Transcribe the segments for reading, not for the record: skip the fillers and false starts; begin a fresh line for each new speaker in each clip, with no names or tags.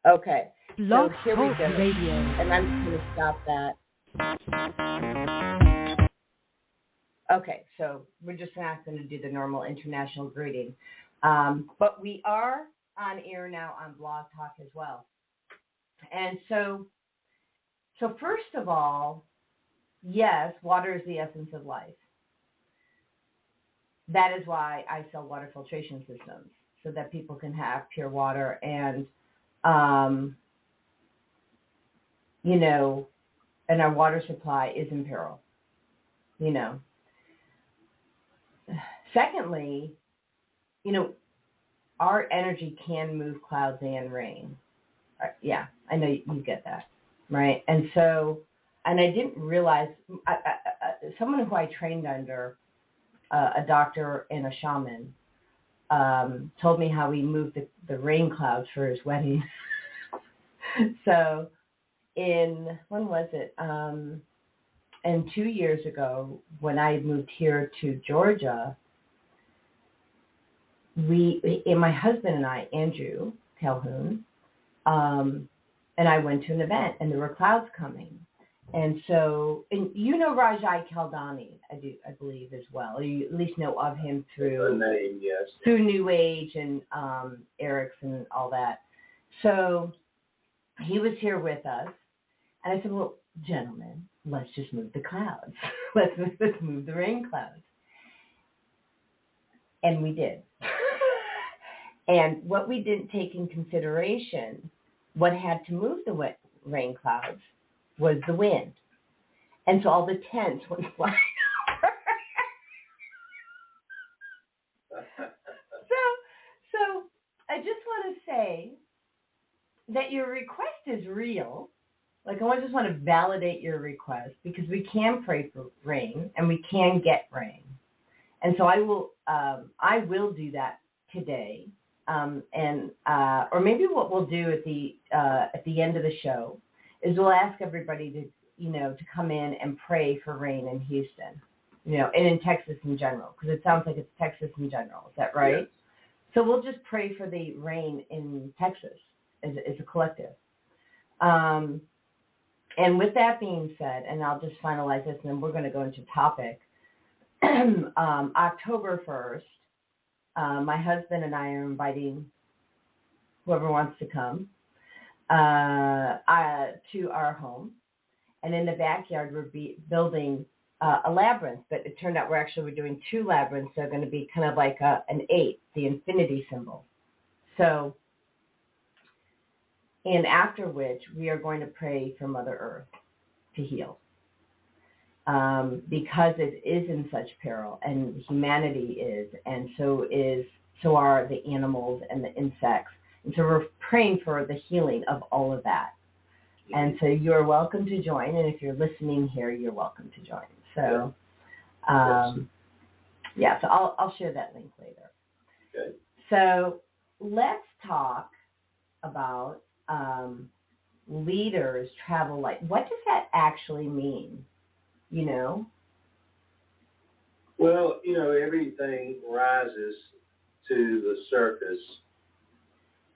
Okay. So
Blog
here we
Talk
go.
Radio.
And I'm just going to stop that. Okay, so we're just not going to do the normal international greeting. But we are on air now on Blog Talk as well. And so first of all, yes, water is the essence of life. That is why I sell water filtration systems, so that people can have pure water and, and our water supply is in peril, Secondly, our energy can move clouds and rain. Yeah, I know you get that, right? And I didn't realize, someone who I trained under, a doctor and a shaman, told me how he moved the rain clouds for his wedding. So when was it? And 2 years ago, when I moved here to Georgia, my husband and I, Andrew Calhoun, and I went to an event, and there were clouds coming. And Rajai Kaldani, I believe as well. Or you at least know of him through
name, yes.
Through New Age and Eric's and all that. So he was here with us, and I said, "Well, gentlemen, let's just move the clouds. let's move the rain clouds." And we did. And what we didn't take in consideration, what had to move the rain clouds, was the wind. And so all the tents went flying over. So I just want to say that your request is real. Like, I just want to validate your request, because we can pray for rain and we can get rain. And so I will do that today. Or maybe what we'll do at the end of the show is we'll ask everybody to come in and pray for rain in Houston, and in Texas in general, because it sounds like it's Texas in general. Is that right?
Yes.
So we'll just pray for the rain in Texas as a collective. And with that being said, and I'll just finalize this, and then we're going to go into topic. October 1st, my husband and I are inviting whoever wants to come to our home. And in the backyard, we're building a labyrinth. But it turned out we're doing two labyrinths. They're going to be kind of like an 8, the infinity symbol. So, and after which, we are going to pray for Mother Earth to heal. Because it is in such peril, and humanity is, and so are the animals and the insects. And so we're praying for the healing of all of that. And so you're welcome to join, and if you're listening here, you're welcome to join. So, so I'll share that link later.
Okay. So
let's talk about leaders travel light. What does that actually mean?
Well, everything rises to the surface.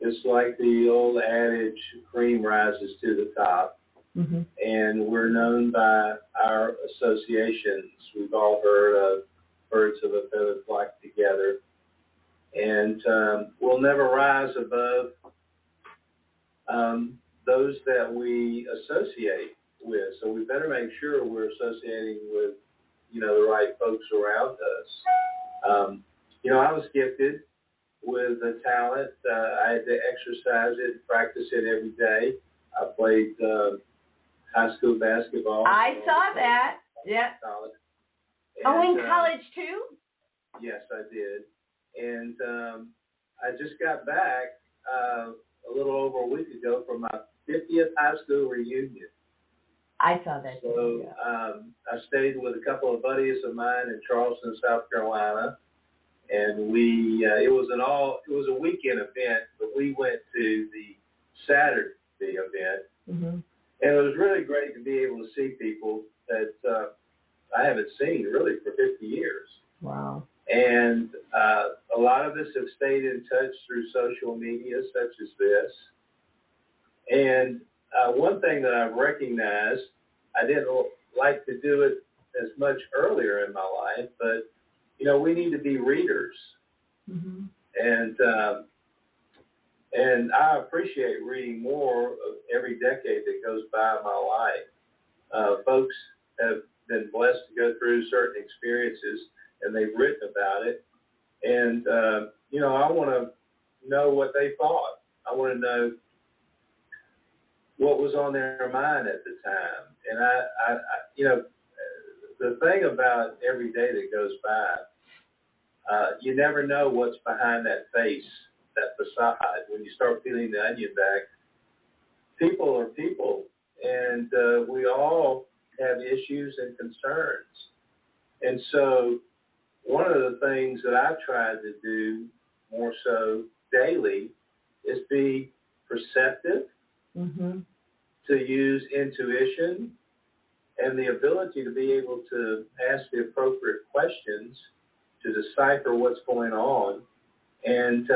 It's like the old adage, cream rises to the top. Mm-hmm. And we're known by our associations. We've all heard of birds of a feather flock together. And we'll never rise above those that we associate with. So we better make sure we're associating with, the right folks around us. I was gifted with a talent. I had to exercise it, practice it every day. I played high school basketball.
I saw that. Yeah.
College.
And, in college too?
Yes, I did. And I just got back a little over a week ago from my 50th high school reunion.
I saw that.
So I stayed with a couple of buddies of mine in Charleston, South Carolina, and it was a weekend event, but we went to the Saturday event, mm-hmm. and it was really great to be able to see people that I haven't seen really for 50 years.
Wow.
And a lot of us have stayed in touch through social media such as this. And one thing that I've recognized, I didn't like to do it as much earlier in my life, but, we need to be readers.
Mm-hmm.
And I appreciate reading more of every decade that goes by in my life. Folks have been blessed to go through certain experiences, and they've written about it. And, I want to know what they thought. I want to know what was on their mind at the time. And the thing about every day that goes by, you never know what's behind that face, that facade. When you start peeling the onion back, people are people, and we all have issues and concerns. And so one of the things that I've tried to do more so daily is be perceptive,
mm-hmm.
to use intuition, and the ability to be able to ask the appropriate questions to decipher what's going on, and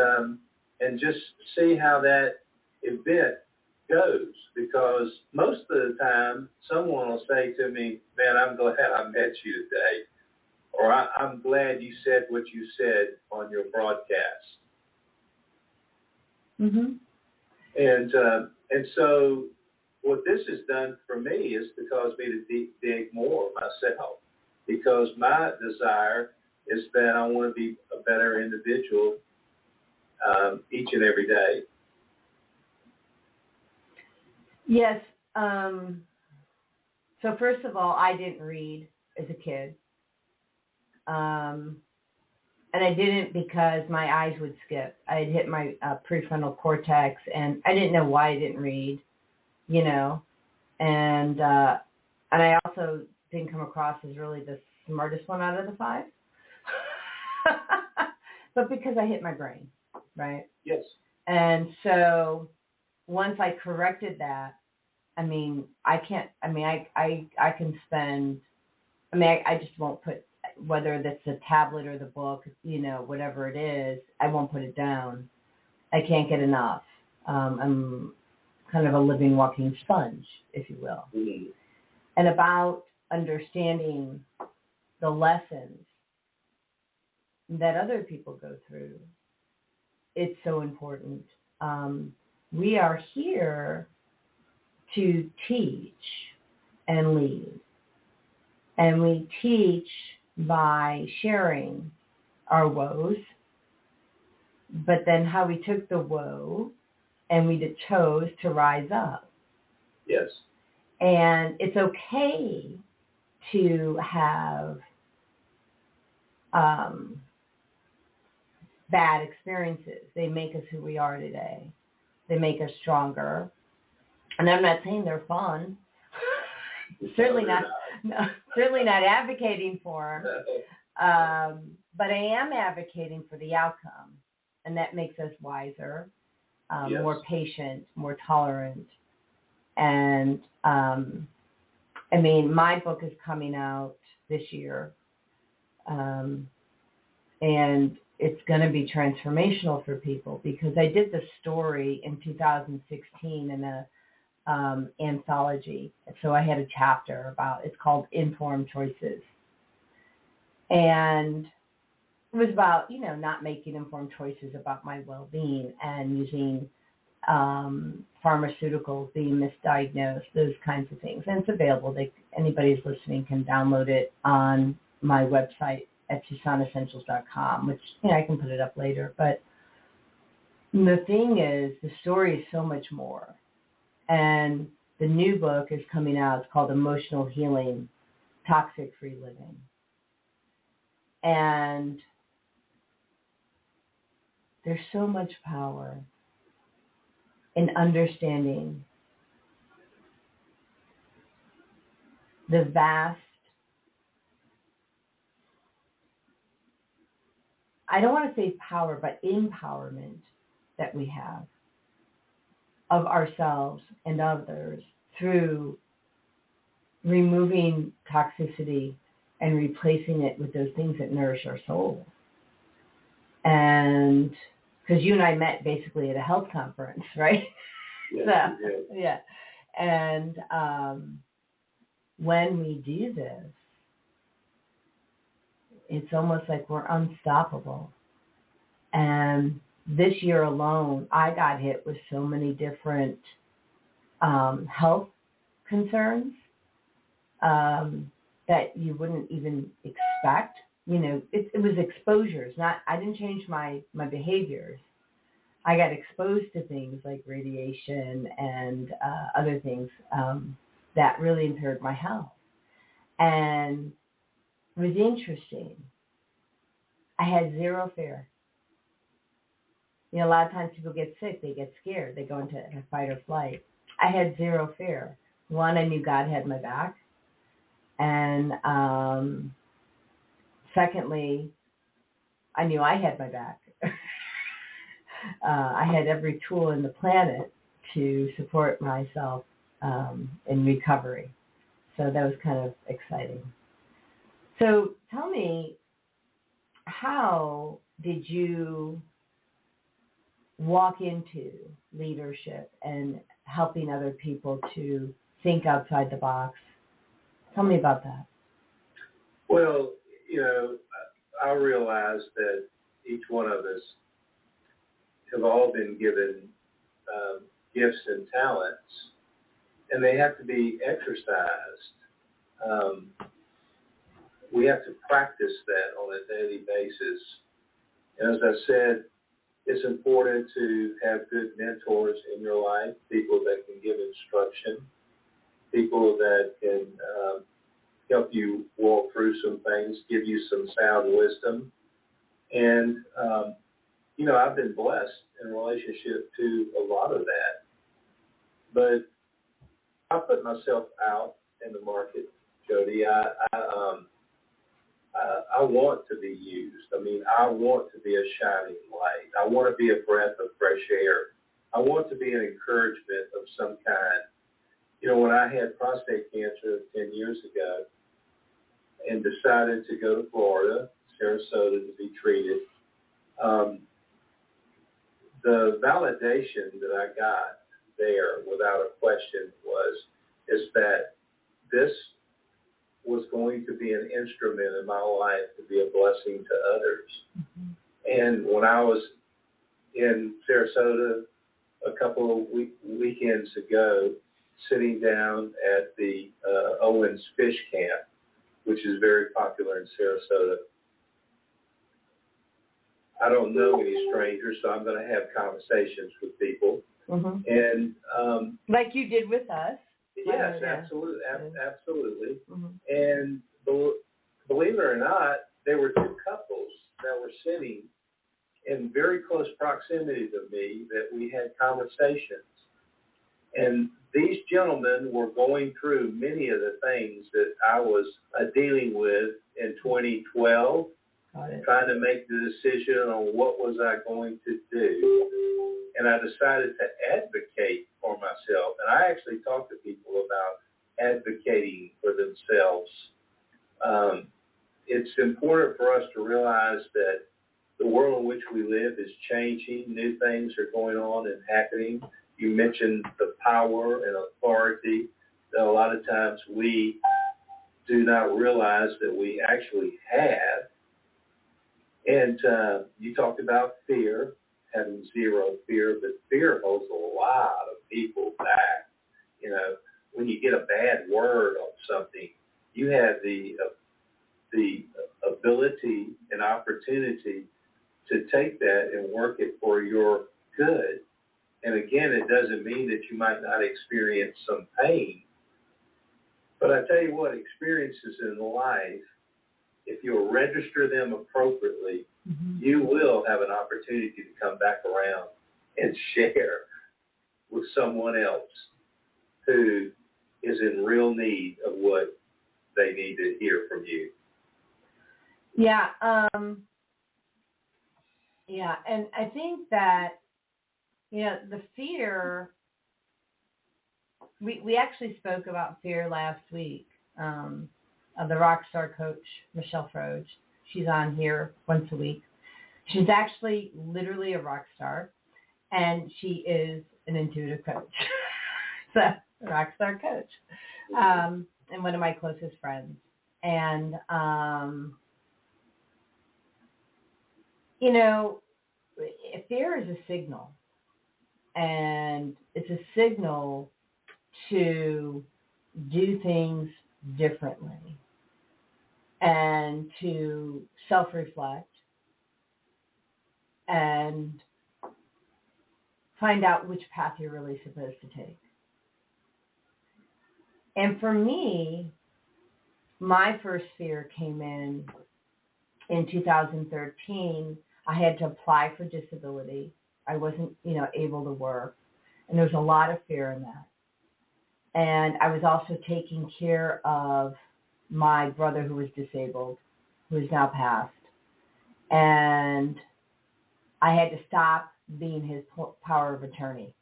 just see how that event goes. Because most of the time, someone will say to me, "Man, I'm glad I met you today," or "I'm glad you said what you said on your broadcast."
Mm-hmm.
And so what this has done for me is to cause me to dig more myself, because my desire is that I want to be a better individual each and every day.
Yes. So first of all, I didn't read as a kid. And I didn't because my eyes would skip. I had hit my prefrontal cortex, and I didn't know why I didn't read, And I also didn't come across as really the smartest one out of the 5. But because I hit my brain, right?
Yes.
And so once I corrected that, I can spend, I just won't put, whether that's a tablet or the book, whatever it is, I won't put it down. I can't get enough. I'm kind of a living, walking sponge, if you will.
Mm-hmm.
And about understanding the lessons that other people go through, it's so important. We are here to teach and lead. And we teach by sharing our woes, but then how we took the woe and we chose to rise up.
Yes.
And it's okay to have bad experiences. They make us who we are today. They make us stronger. And I'm not saying they're fun. Certainly not advocating for them. But I am advocating for the outcome. And that makes us wiser,
Yes.
more patient, more tolerant. And my book is coming out this year. And it's going to be transformational for people, because I did the story in 2016 in a anthology. So I had a chapter it's called Informed Choices. And it was about, not making informed choices about my well-being and using pharmaceuticals, being misdiagnosed, those kinds of things. And it's available. Anybody who's listening can download it on my website at TucsonEssentials.com, which, I can put it up later. But the thing is, the story is so much more. And the new book is coming out. It's called Emotional Healing, Toxic-Free Living. And there's so much power in understanding the vast, I don't want to say power, but empowerment that we have of ourselves and others through removing toxicity and replacing it with those things that nourish our soul. And because you and I met basically at a health conference, right?
Yes,
So, yeah. And when we do this, it's almost like we're unstoppable. And this year alone, I got hit with so many different health concerns that you wouldn't even expect. You know, it was exposures. I didn't change my behaviors. I got exposed to things like radiation and other things that really impaired my health. And it was interesting. I had zero fear. You know, a lot of times people get sick, they get scared, they go into fight or flight. I had zero fear. One, I knew God had my back. And secondly, I knew I had my back. I had every tool in the planet to support myself in recovery. So that was kind of exciting. So tell me, how did you walk into leadership and helping other people to think outside the box? Tell me about that.
Well, you know, I realize that each one of us have all been given gifts and talents, and they have to be exercised. We have to practice that on a daily basis. And as I said, it's important to have good mentors in your life, people that can give instruction, people that can help you walk through some things, give you some sound wisdom. And, you know, I've been blessed in relationship to a lot of that. But I put myself out in the market, Jody. I want to be used. I mean, I want to be a shining light. I want to be a breath of fresh air. I want to be an encouragement of some kind. You know, when I had prostate cancer 10 years ago and decided to go to Florida, Sarasota, to be treated, the validation that I got there without a question is that this was going to be an instrument in my life to be a blessing to others. Mm-hmm. And when I was in Sarasota a couple of weekends ago, sitting down at the Owens Fish Camp, which is very popular in Sarasota, I don't know any strangers, so I'm going to have conversations with people. Mm-hmm. And
like you did with us.
Yes, absolutely, absolutely. Mm-hmm. And believe it or not, there were two couples that were sitting in very close proximity to me that we had conversations. And these gentlemen were going through many of the things that I was dealing with in 2012, trying to make the decision on what was I going to do. And I decided to advocate for myself. And I actually talk to people about advocating for themselves. It's important for us to realize that the world in which we live is changing. New things are going on and happening. You mentioned the power and authority that a lot of times we do not realize that we actually have. And you talked about fear, having zero fear, but fear holds a lot of people back. You know, when you get a bad word on something, you have the ability and opportunity to take that and work it for your good. And again, it doesn't mean that you might not experience some pain. But I tell you what, experiences in life, if you'll register them appropriately, mm-hmm. you will have an opportunity to come back around and share with someone else who is in real need of what they need to hear from you.
Yeah. And I think that, you know, the fear, we actually spoke about fear last week. The rock star coach, Michelle Froge. She's on here once a week. She's actually literally a rock star, and she is an intuitive coach. So, rock star coach. And one of my closest friends. And, you know, fear is a signal. And it's a signal to do things differently and to self-reflect and find out which path you're really supposed to take. And for me, my first fear came in 2013. I had to apply for disability. I wasn't, able to work. And there was a lot of fear in that. And I was also taking care of my brother who was disabled, who is now passed. And I had to stop being his power of attorney.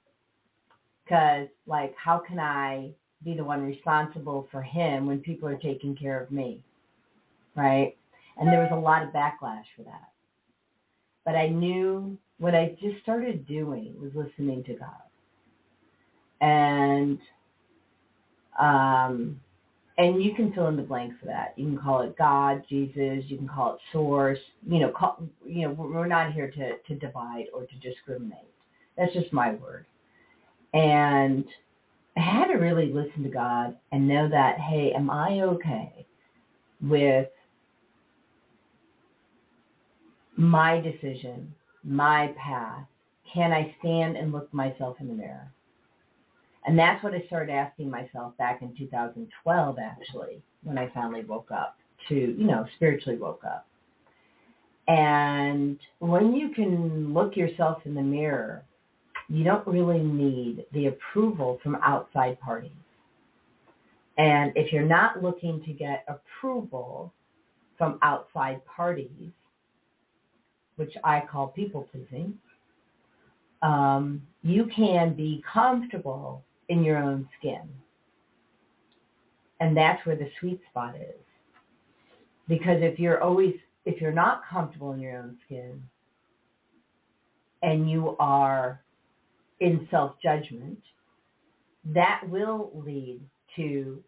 Because, how can I be the one responsible for him when people are taking care of me, right? And there was a lot of backlash for that. But I knew what I just started doing was listening to God. And you can fill in the blank for that. You can call it God, Jesus, you can call it source. We're not here to divide or to discriminate. That's just my word. And I had to really listen to God and know that, hey, am I okay with my decision, my path? Can I stand and look myself in the mirror? And that's what I started asking myself back in 2012, actually, when I finally woke up spiritually woke up. And when you can look yourself in the mirror, you don't really need the approval from outside parties. And if you're not looking to get approval from outside parties, which I call people pleasing, you can be comfortable in your own skin. And that's where the sweet spot is. Because if you're not comfortable in your own skin and you are in self-judgment, that will lead to,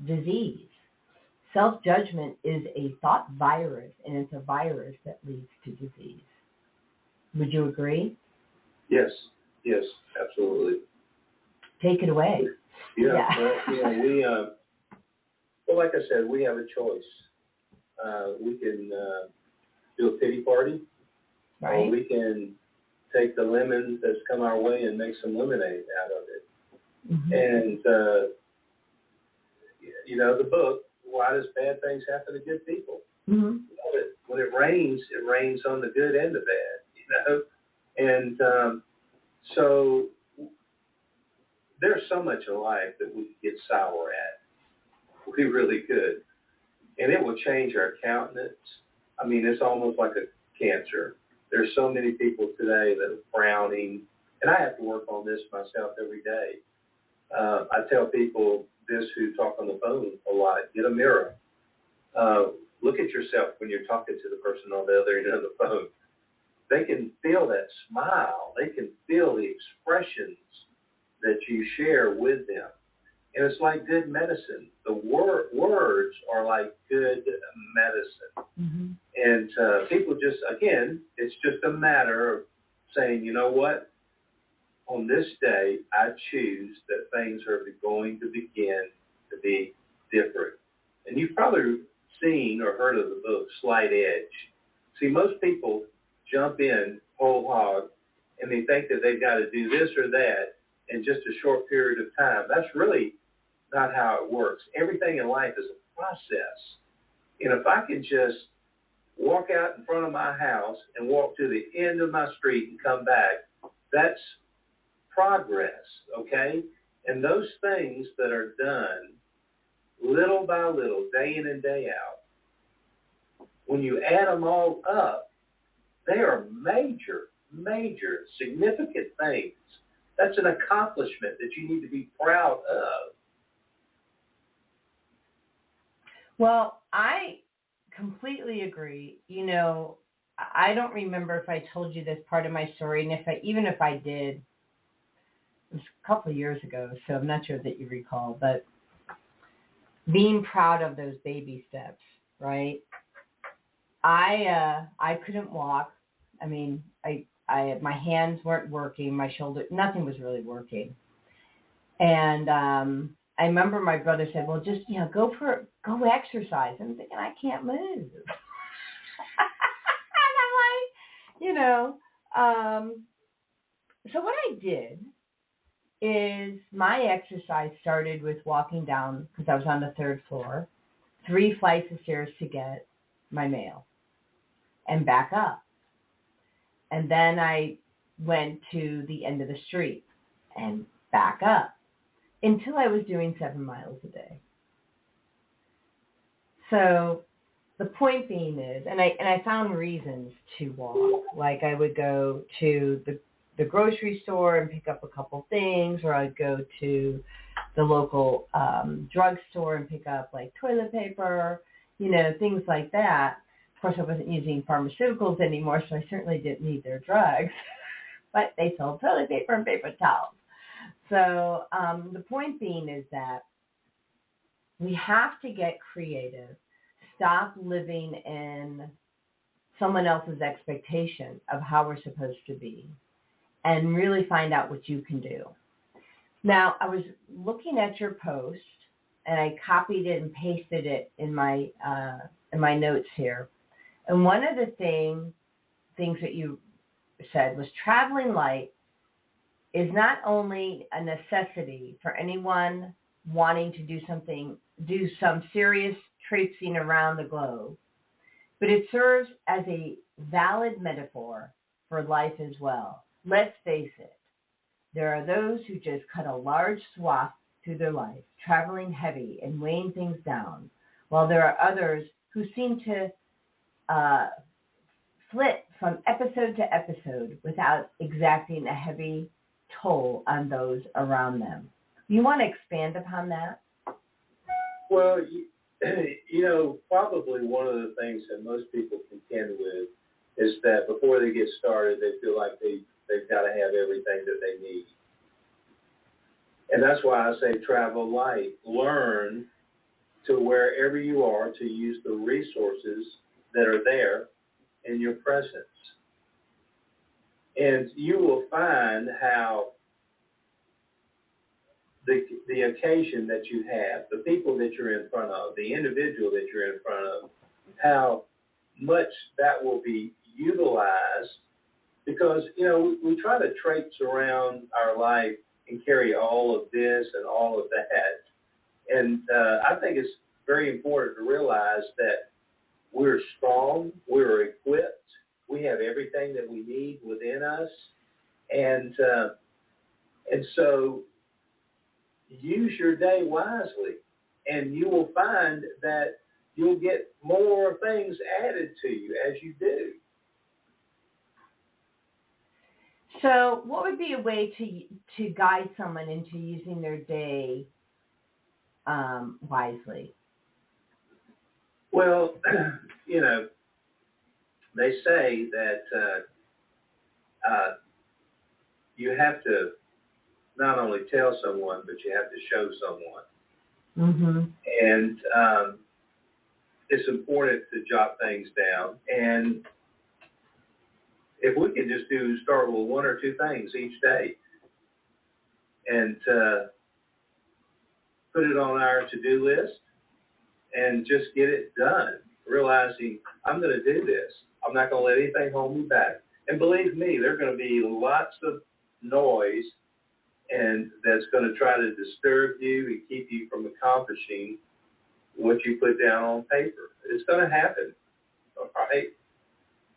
disease. Self-judgment is a thought virus, and it's a virus that leads to disease. Would you agree?
Yes, absolutely.
Take it away.
Yeah. Well, like I said, we have a choice. We can do a pity party,
right?
Or we can take the lemon that's come our way and make some lemonade out of it. Mm-hmm. And, the book, Why Does Bad Things Happen to Good People? Mm-hmm. When it rains on the good and the bad, And so there's so much in life that we could get sour at. We really could. And it will change our countenance. I mean, it's almost like a cancer. There's so many people today that are frowning, and I have to work on this myself every day. I tell people this who talk on the phone a lot, get a mirror. Look at yourself when you're talking to the person on the other end of the phone. They can feel that smile. They can feel the expressions that you share with them. And it's like good medicine. The words are like good medicine. Mm-hmm. And people just, again, it's just a matter of saying, you know what? On this day, I choose that things are going to begin to be different. And you've probably seen or heard of the book, Slight Edge. See, most people jump in whole hog, and they think that they've got to do this or that in just a short period of time. That's really not how it works. Everything in life is a process. And if I can just walk out in front of my house and walk to the end of my street and come back, that's progress, okay? And those things that are done little by little, day in and day out, when you add them all up, they are major, significant things. That's an accomplishment that you need to be proud of.
Well, I completely agree. I don't remember if I told you this part of my story, and if I did, it was a couple of years ago, so I'm not sure that you recall, but being proud of those baby steps, right? I couldn't walk. I mean, my hands weren't working, my shoulder, nothing was really working. And I remember my brother said, well, just, go exercise. I'm thinking, I can't move. And I'm like, so what I did is my exercise started with walking down, because I was on the 3rd floor, 3 flights of stairs to get my mail and back up. And then I went to the end of the street and back up until I was doing 7 miles a day. So the point being is, and I found reasons to walk. Like I would go to the grocery store and pick up a couple things, or I'd go to the local drugstore and pick up like toilet paper, things like that. Of course, I wasn't using pharmaceuticals anymore, so I certainly didn't need their drugs. But they sold toilet paper and paper towels. So the point being is that we have to get creative, stop living in someone else's expectation of how we're supposed to be, and really find out what you can do. Now, I was looking at your post, and I copied it and pasted it in my notes here. And one of the things that you said was traveling light is not only a necessity for anyone wanting to do some serious traipsing around the globe, but it serves as a valid metaphor for life as well. Let's face it, there are those who just cut a large swath through their life, traveling heavy and weighing things down, while there are others who seem to flit from episode to episode without exacting a heavy toll on those around them. You want to expand upon that?
Well, probably one of the things that most people contend with is that before they get started, they feel like they've got to have everything that they need. And that's why I say travel light. Learn to wherever you are to use the resources that are there in your presence. And you will find how the occasion that you have, the people that you're in front of, the individual that you're in front of, how much that will be utilized, because, we try to traipse around our life and carry all of this and all of that. And I think it's very important to realize that we're strong, we're equipped, we have everything that we need within us, and so use your day wisely, and you will find that you'll get more things added to you as you do.
So what would be a way to guide someone into using their day wisely?
Well, they say that you have to not only tell someone, but you have to show someone.
Mm-hmm.
And it's important to jot things down. And if we can just start with 1 or 2 things each day and put it on our to-do list and just get it done, realizing I'm going to do this. I'm not going to let anything hold me back. And believe me, there's going to be lots of noise and that's going to try to disturb you and keep you from accomplishing what you put down on paper. It's going to happen, all right?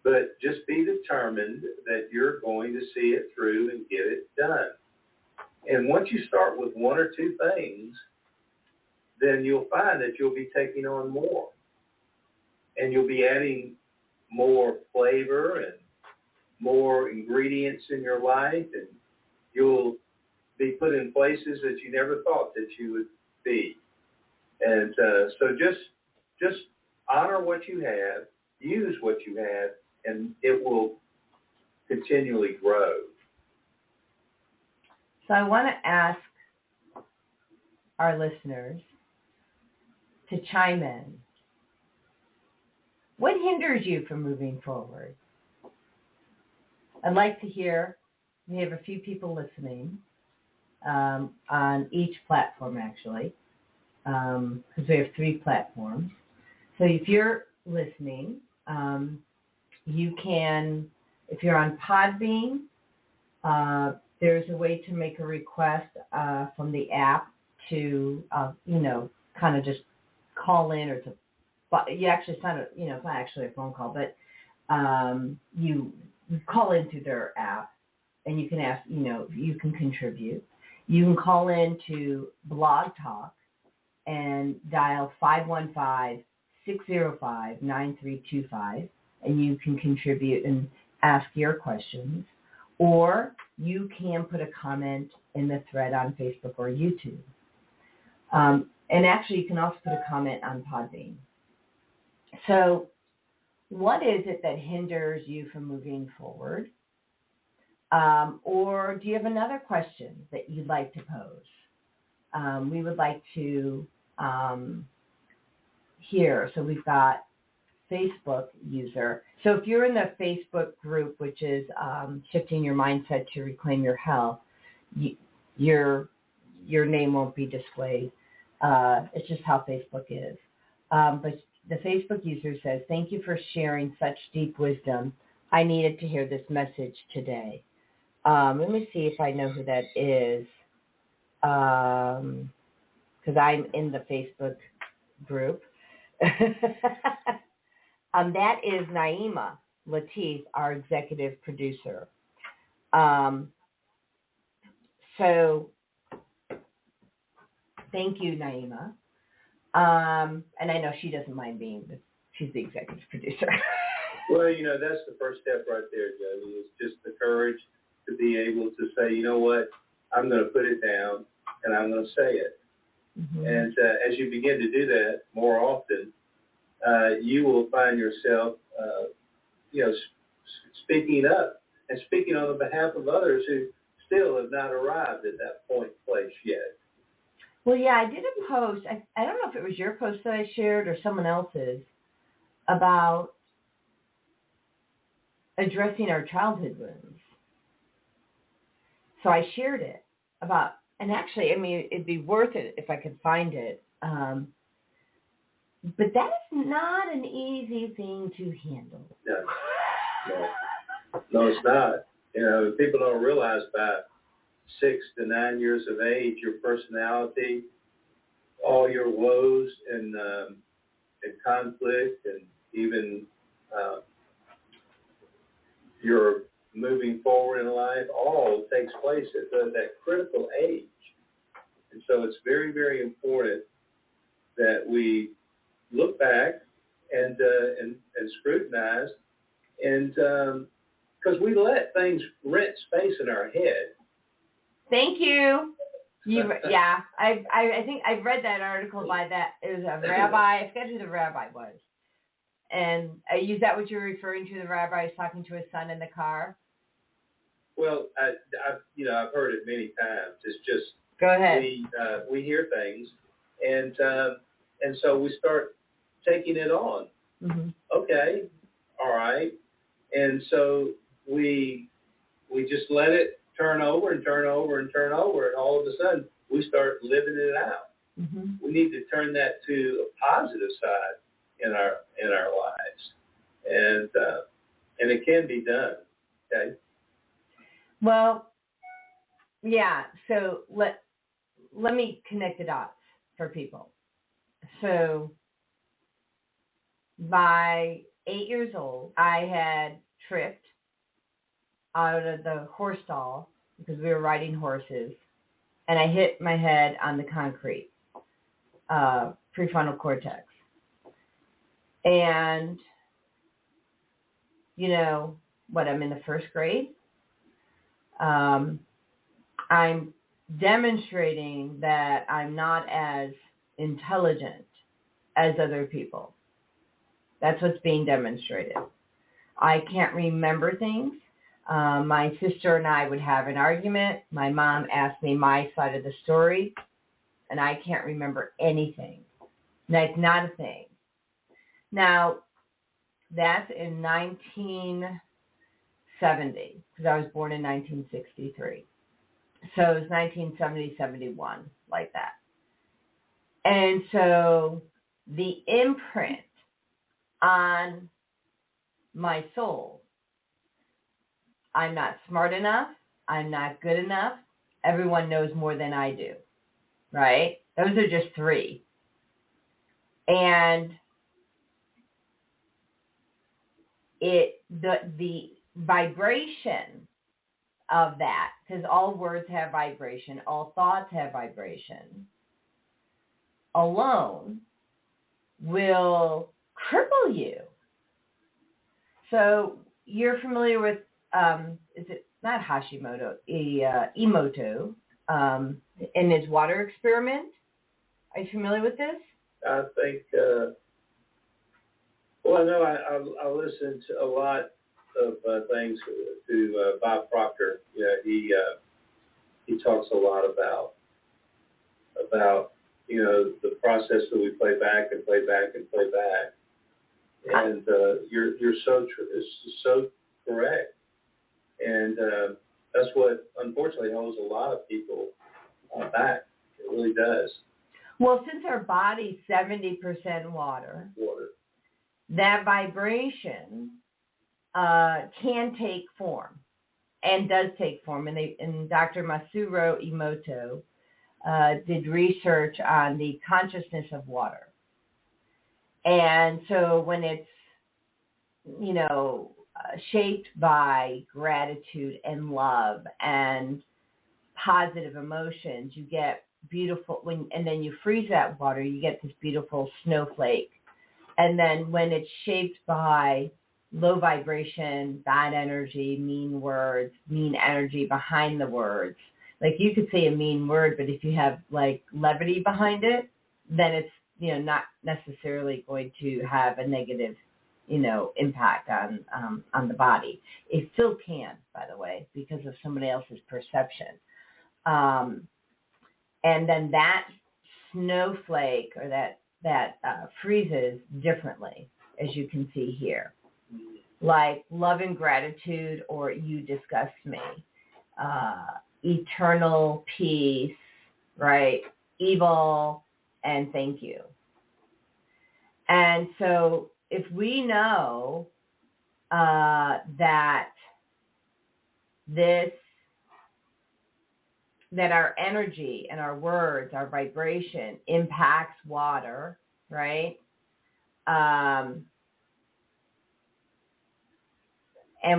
But just be determined that you're going to see it through and get it done. And once you start with 1 or 2 things, then you'll find that you'll be taking on more. And you'll be adding more flavor and more ingredients in your life, and you'll be put in places that you never thought that you would be. And so just honor what you have, use what you have, and it will continually grow.
So I want to ask our listeners to chime in. What hinders you from moving forward? I'd like to hear. We have a few people listening on each platform, actually, because we have 3 platforms. So if you're listening, you can, if you're on Podbean, there's a way to make a request from the app to, kind of just call in or to, but you actually send it, it's not actually a phone call, but you call into their app and you can ask, you can contribute. You can call in to Blog Talk and dial 515-605-9325, and you can contribute and ask your questions. Or you can put a comment in the thread on Facebook or YouTube. And actually, you can also put a comment on Podbean. So what is it that hinders you from moving forward? Or do you have another question that you'd like to pose? We would like to hear. So we've got Facebook user. So if you're in the Facebook group, which is Shifting Your Mindset to Reclaim Your Health, your name won't be displayed. It's just how Facebook is. But the Facebook user says, "Thank you for sharing such deep wisdom. I needed to hear this message today." Let me see if I know who that is, because I'm in the Facebook group. That is Naima Latif, our executive producer. So thank you, Naima. And I know she doesn't mind being, she's the executive producer.
Well, that's the first step right there, Jody, is just the courage to be able to say, you know what, I'm going to put it down and I'm going to say it. Mm-hmm. And as you begin to do that more often, you will find yourself, speaking up and speaking on the behalf of others who still have not arrived at that place yet.
Well, yeah, I did a post. I don't know if it was your post that I shared or someone else's about addressing our childhood wounds. So I shared it about, and actually, it'd be worth it if I could find it. But that is not an easy thing to handle.
No, it's not. People don't realize by 6 to 9 years of age, your personality, all your woes and conflict, and even your moving forward in life, all takes place at that critical age. And so it's very, very important that we look back and scrutinize, and because we let things rent space in our head.
Thank you. Yeah, I think I've read that article by that. It was a rabbi. I forget who the rabbi was. And is that what you're referring to? The rabbi is talking to his son in the car.
Well, I've heard it many times. It's just
go ahead.
We hear things, and so we start taking it on. Mm-hmm. Okay, all right, and so we just let it turn over and turn over and turn over, and all of a sudden we start living it out. Mm-hmm. We need to turn that to a positive side in our lives, and it can be done. Okay.
Well, yeah. So let me connect the dots for people. So by 8 years old, I had tripped out of the horse stall because we were riding horses, and I hit my head on the concrete, prefrontal cortex. And, I'm in the first grade. I'm demonstrating that I'm not as intelligent as other people. That's what's being demonstrated. I can't remember things. My sister and I would have an argument. My mom asked me my side of the story, and I can't remember anything. Like, not a thing. Now, that's in 1970, because I was born in 1963. So it was 1970, 71, like that. And so the imprint on my soul, I'm not smart enough, I'm not good enough, everyone knows more than I do, right? Those are just three. And the vibration of that, because all words have vibration, all thoughts have vibration, alone will cripple you. So you're familiar with, is it not Hashimoto, Emoto, in his water experiment? Are you familiar with this?
I think, well, no, I listened to a lot of things to Bob Proctor. Yeah, he talks a lot about the process that we play back and play back and play back. And you're so so correct. And that's what unfortunately holds a lot of people back. It really does.
Well, since our body's 70% water, that vibration can take form and does take form. And Dr. Masuro Emoto did research on the consciousness of water. And so when it's, shaped by gratitude and love and positive emotions, you get beautiful, and then you freeze that water, you get this beautiful snowflake. And then when it's shaped by low vibration, bad energy, mean words, mean energy behind the words, like you could say a mean word, but if you have like levity behind it, then it's, not necessarily going to have a negative, impact on the body. It still can, by the way, because of somebody else's perception. And then that snowflake or that freezes differently, as you can see here. Like love and gratitude, or you disgust me. Eternal peace, right? Evil and thank you. And so if we know that our energy and our words, our vibration impacts water, right? And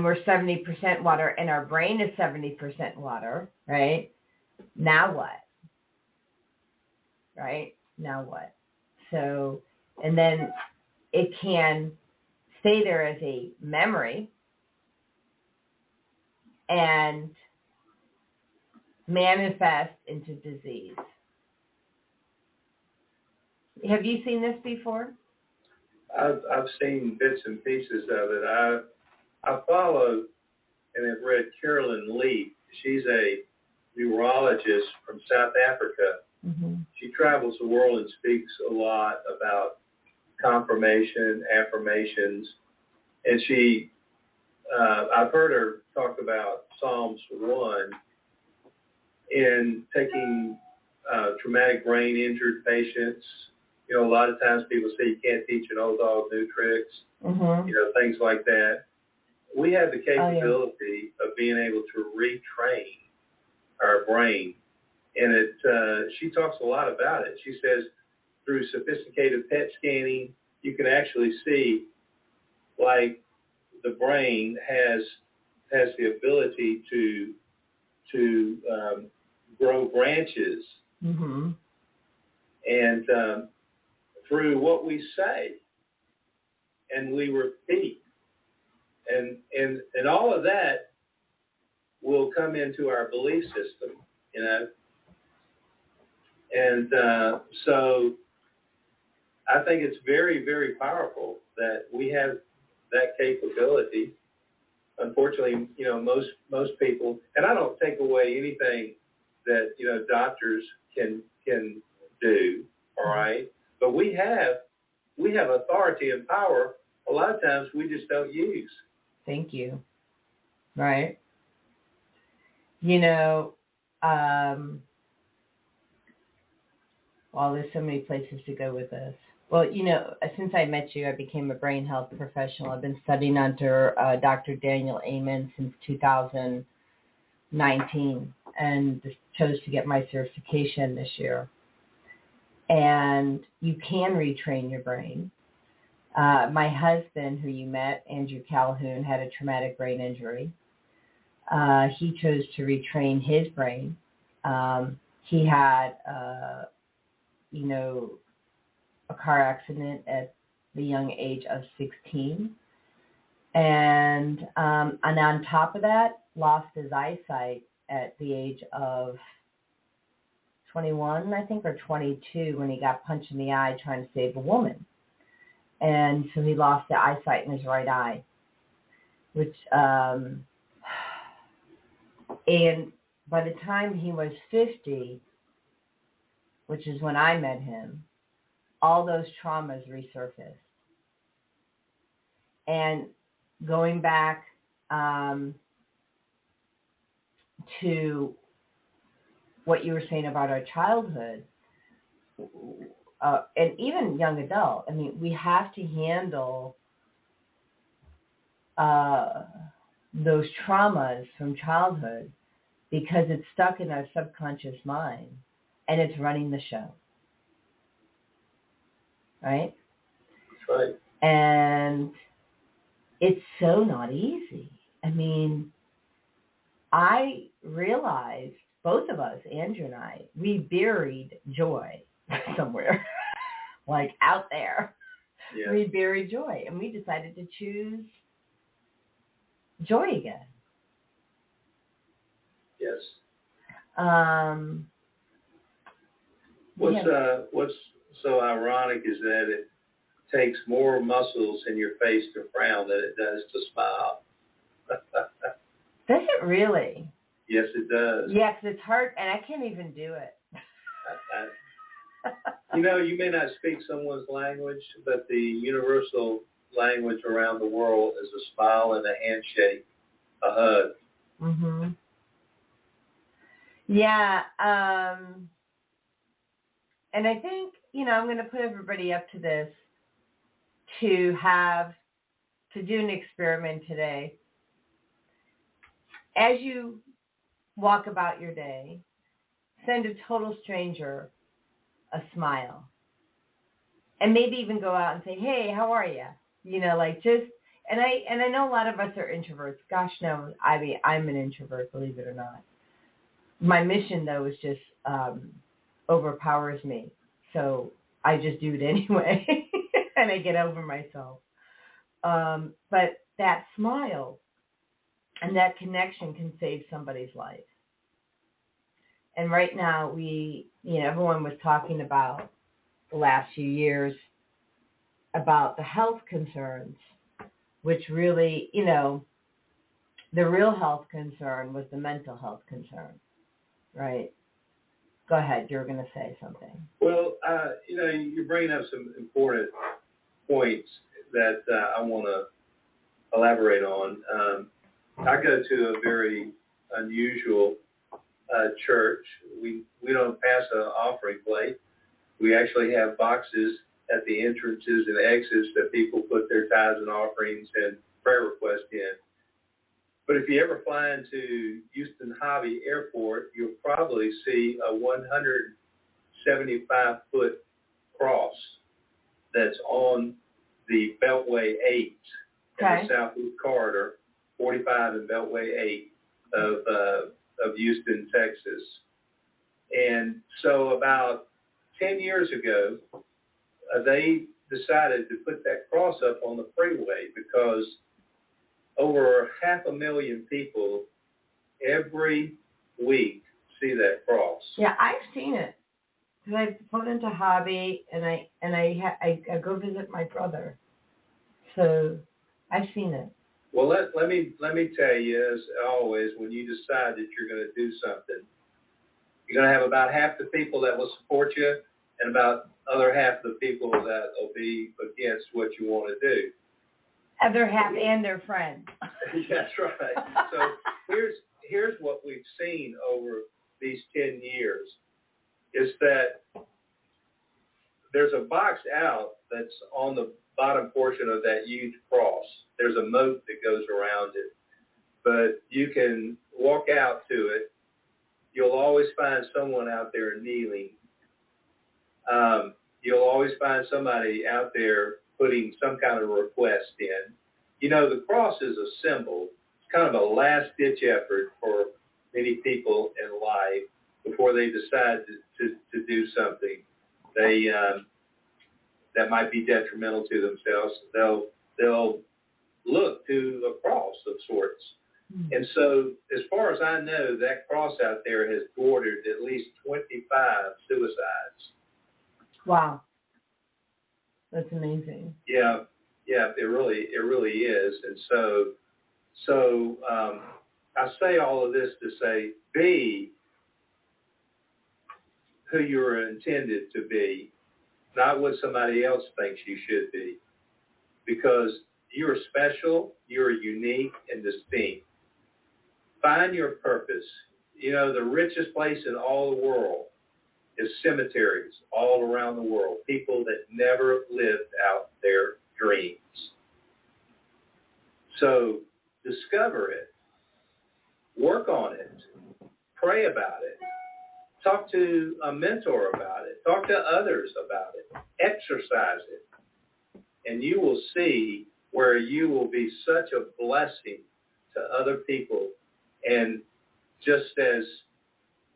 we're 70% water, and our brain is 70% water, right? Now what? Right? Now what? So, and then it can stay there as a memory and manifest into disease. Have you seen this before?
I've seen bits and pieces of it. I follow and have read Carolyn Leaf. She's a neurologist from South Africa. Mm-hmm. She travels the world and speaks a lot about confirmation, affirmations, and I've heard her talk about Psalms 1 in taking traumatic brain injured patients. A lot of times people say you can't teach an old dog new tricks, mm-hmm. Things like that. We have the capability of being able to retrain our brain. And she talks a lot about it. She says through sophisticated PET scanning, you can actually see like the brain has the ability to grow branches, mm-hmm. and through what we say and we repeat, and all of that will come into our belief system, and so I think it's very, very powerful that we have that capability, unfortunately, most people, and I don't take away anything that, doctors can do, all right? But we have authority and power a lot of times we just don't use.
Thank you. Right. Well, there's so many places to go with this. Well, since I met you, I became a brain health professional. I've been studying under Dr. Daniel Amen since 2019 and chose to get my certification this year. And you can retrain your brain. My husband, who you met, Andrew Calhoun, had a traumatic brain injury. He chose to retrain his brain. He had, a car accident at the young age of 16. And on top of that, lost his eyesight at the age of 21, I think, or 22, when he got punched in the eye trying to save a woman. And so he lost the eyesight in his right eye, which, and by the time he was 50, which is when I met him, all those traumas resurfaced. And going back to what you were saying about our childhood, and even young adult, I mean, we have to handle those traumas from childhood because it's stuck in our subconscious mind and it's running the show. Right?
That's right.
And it's so not easy. I mean, I realized, both of us, Andrew and I, we buried joy somewhere, like out there. Yeah. We buried joy, and we decided to choose joy again.
Yes. What's so ironic is that it takes more muscles in your face to frown than it does to smile.
Does it really?
Yes, it does.
Yes, it's hard, and I can't even do it.
You may not speak someone's language, but the universal language around the world is a smile and a handshake, a hug.
Mm-hmm. Yeah, and I think, I'm going to put everybody up to this, to do an experiment today. As you walk about your day, send a total stranger a smile. And maybe even go out and say, hey, how are you? And I know a lot of us are introverts. Gosh, no, I'm an introvert, believe it or not. My mission, though, is just overpowers me. So I just do it anyway, and I get over myself. But that smile and that connection can save somebody's life. And right now, everyone was talking about the last few years about the health concerns, which really, the real health concern was the mental health concern, right? Go ahead, you're going to say something.
Well, you're bringing up some important points that I want to elaborate on. I go to a very unusual church. We don't pass an offering plate. We actually have boxes at the entrances and exits that people put their tithes and offerings and prayer requests in. But if you ever fly into Houston Hobby Airport, you'll probably see a 175-foot cross that's on the Beltway 8 in the Southeast Corridor, 45 and Beltway 8 of Houston, Texas. And so about 10 years ago, they decided to put that cross up on the freeway because over 500,000 people every week see that cross.
Yeah, I've seen it. Because I put into Hobby, and I go visit my brother. So I've seen it.
Well, let me tell you, as always, when you decide that you're going to do something, you're going to have about half the people that will support you and about other half of the people that will be against what you want to do.
Other half and their friends.
That's right. So here's what we've seen over these 10 years is that there's a box out that's on the bottom portion of that huge cross. There's a moat that goes around it, but you can walk out to it. You'll always find someone out there kneeling. You'll always find somebody out there putting some kind of request in. You know, the cross is a symbol. It's kind of a last-ditch effort for many people in life before they decide to do something that might be detrimental to themselves. They'll look to a cross of sorts. Mm-hmm. And so, as far as I know, that cross out there has bordered at least 25 suicides.
Wow. That's amazing.
Yeah, it really is. And so I say all of this to say, be who you're intended to be, not what somebody else thinks you should be, because you're special, you're unique and distinct. Find your purpose. You know, the richest place in all the world is cemeteries all around the world, people that never lived out their dreams. So discover it, work on it, pray about it, talk to a mentor about it, talk to others about it, exercise it, and you will see where you will be such a blessing to other people. And just as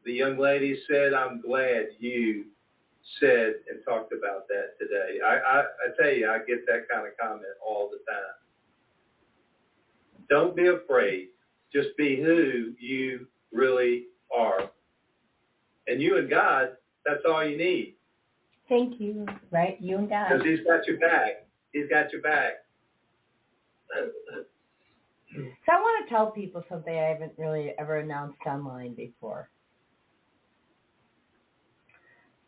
the young lady said, I'm glad you said and talked about that today. I tell you, I get that kind of comment all the time. Don't be afraid. Just be who you really are. And you and God, that's all you need.
Thank you. Right? You and God.
Because He's got your back. He's got your back.
So I want to tell people something I haven't really ever announced online before.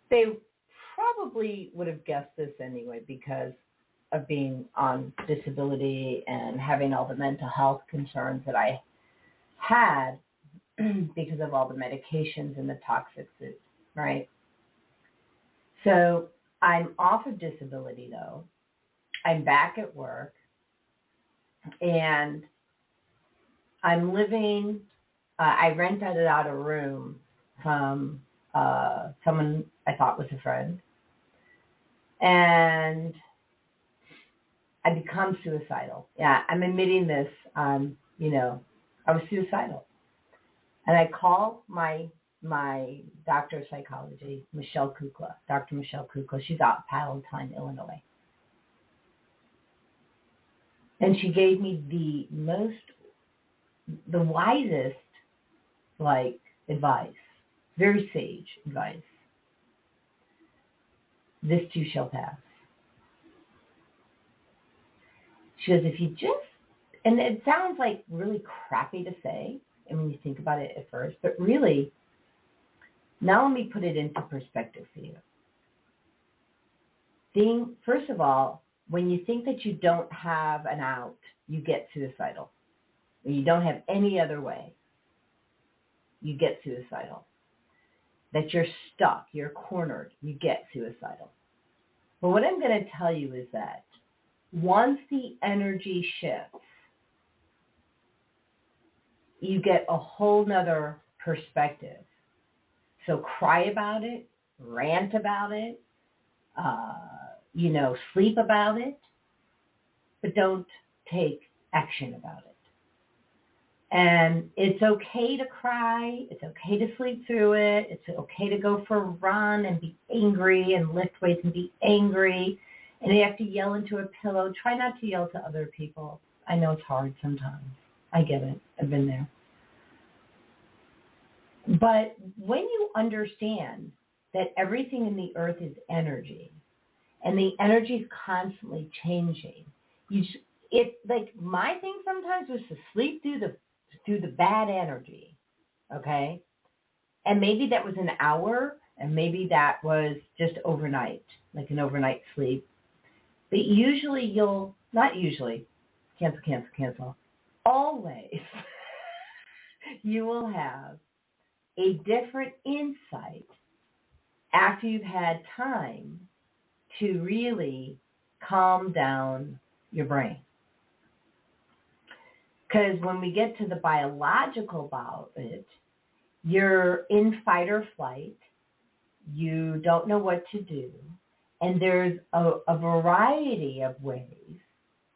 They probably would have guessed this anyway because of being on disability and having all the mental health concerns that I had because of all the medications and the toxic food, right? So I'm off of disability, though. I'm back at work, and I'm living, I rented out a room from someone I thought was a friend, and I become suicidal. Yeah, I'm admitting this. I was suicidal. And I call my doctor of psychology, Dr. Michelle Kukla. She's out in Palatine, Illinois. And she gave me the wisest, advice, very sage advice. This too shall pass. She goes, if you just, and it sounds like really crappy to say, and when you think about it at first, but really, now let me put it into perspective for you. First of all, when you think that you don't have an out, you get suicidal. When you don't have any other way, you get suicidal. That you're stuck, you're cornered, you get suicidal. But what I'm going to tell you is that once the energy shifts, you get a whole nother perspective. So cry about it, rant about it, sleep about it, but don't take action about it. And it's okay to cry. It's okay to sleep through it. It's okay to go for a run and be angry and lift weights and be angry. And you have to yell into a pillow. Try not to yell to other people. I know it's hard sometimes. I get it. I've been there. But when you understand that everything in the earth is energy, and the energy is constantly changing, it like my thing sometimes was to sleep through the bad energy, okay? And maybe that was an hour, and maybe that was just overnight, like an overnight sleep. But usually not usually, cancel. Always, you will have a different insight after you've had time to really calm down your brain. Because when we get to the biological about it, you're in fight or flight, you don't know what to do, and there's a variety of ways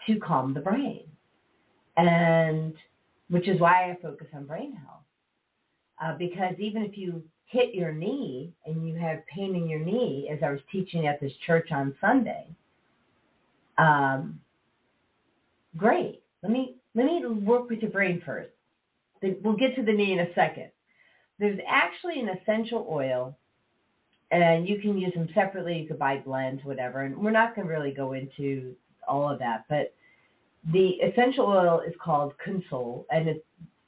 to calm the brain, and which is why I focus on brain health. Because even if you hit your knee and you have pain in your knee, as I was teaching at this church on Sunday, great. Let me work with your brain first. We'll get to the knee in a second. There's actually an essential oil, and you can use them separately. You could buy blends, whatever. And we're not going to really go into all of that, but the essential oil is called Console, and it's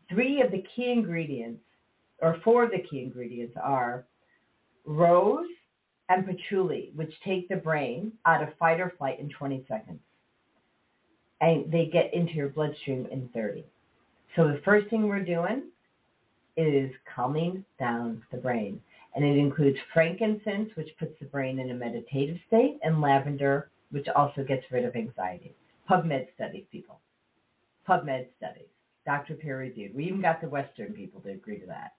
4 of the key ingredients are rose and patchouli, which take the brain out of fight or flight in 20 seconds. And they get into your bloodstream in 30. So the first thing we're doing is calming down the brain. And it includes frankincense, which puts the brain in a meditative state, and lavender, which also gets rid of anxiety. PubMed studies, people. PubMed studies. Doctor peer reviewed. We even got the Western people to agree to that.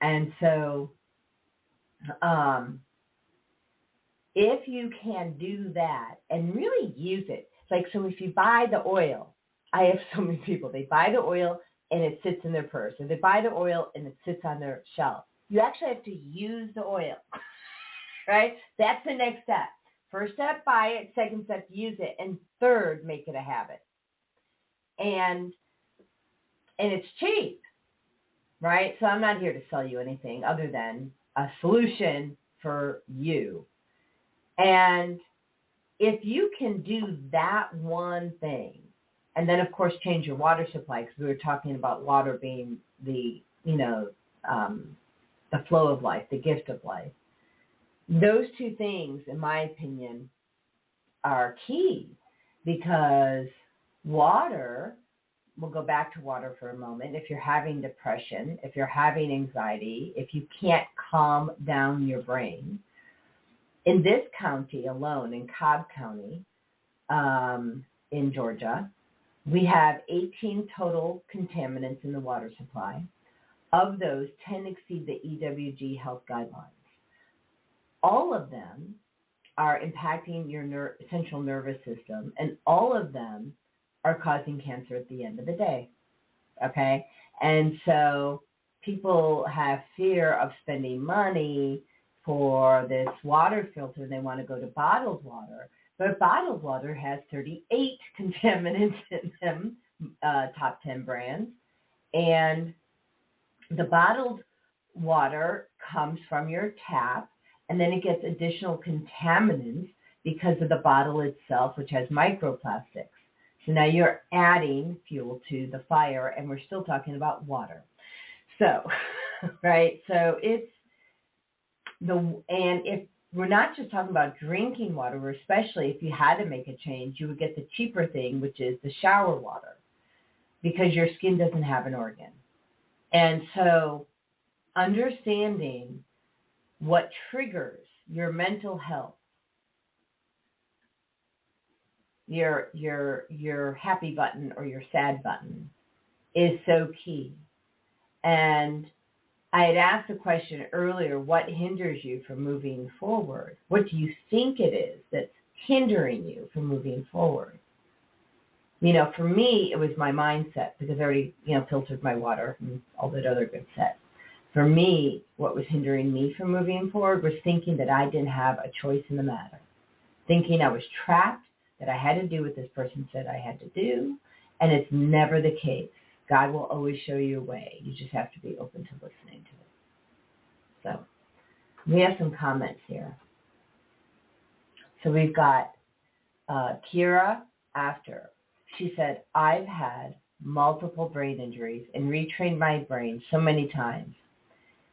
And so if you can do that and really use it, like, so if you buy the oil, I have so many people, they buy the oil and it sits in their purse, or they buy the oil and it sits on their shelf. You actually have to use the oil, right? That's the next step. First step, buy it. Second step, use it. And third, make it a habit. And it's cheap, right? So I'm not here to sell you anything other than a solution for you. And if you can do that one thing, and then of course change your water supply, because we were talking about water being the flow of life, the gift of life. Those two things, in my opinion, are key, because water, we'll go back to water for a moment. If you're having depression, if you're having anxiety, if you can't calm down your brain, in this county alone, in Cobb County, in Georgia, we have 18 total contaminants in the water supply. Of those, 10 exceed the EWG health guidelines. All of them are impacting your central nervous system, and all of them are causing cancer at the end of the day, okay? And so people have fear of spending money for this water filter. They want to go to bottled water, but bottled water has 38 contaminants in them, top 10 brands, and the bottled water comes from your tap, and then it gets additional contaminants because of the bottle itself, which has microplastics. So now you're adding fuel to the fire, and we're still talking about water. So, right? So and if we're not just talking about drinking water, or especially if you had to make a change, you would get the cheaper thing, which is the shower water, because your skin doesn't have an organ. And so understanding what triggers your mental health, your happy button or your sad button, is so key. And I had asked a question earlier, what hinders you from moving forward? What do you think it is that's hindering you from moving forward? You know, for me, it was my mindset, because I already, filtered my water and all that other good stuff. For me, what was hindering me from moving forward was thinking that I didn't have a choice in the matter, thinking I was trapped, that I had to do what this person said I had to do, and it's never the case. God will always show you a way. You just have to be open to listening to it. So we have some comments here. So we've got Kira after. she said, I've had multiple brain injuries and retrained my brain so many times.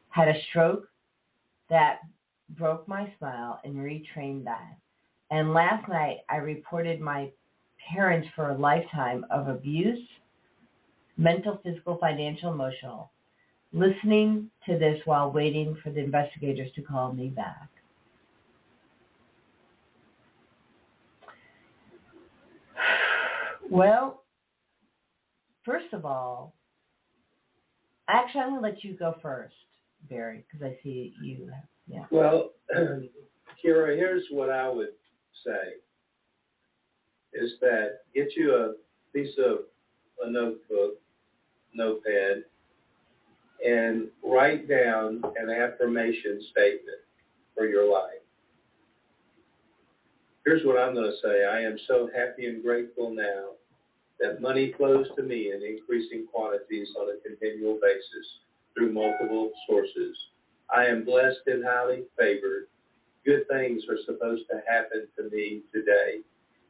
Had a stroke that broke my smile and retrained that. And last night I reported my parents for a lifetime of abuse, mental, physical, financial, emotional, listening to this while waiting for the investigators to call me back. Well, first of all, actually, I'm going to let you go first, Barry, because I see you. Yeah.
Well, Kira, here's what I would say, is that get you a piece of a notebook, notepad, and write down an affirmation statement for your life. Here's what I'm going to say. I am so happy and grateful now that money flows to me in increasing quantities on a continual basis through multiple sources. I am blessed and highly favored. Good things are supposed to happen to me today.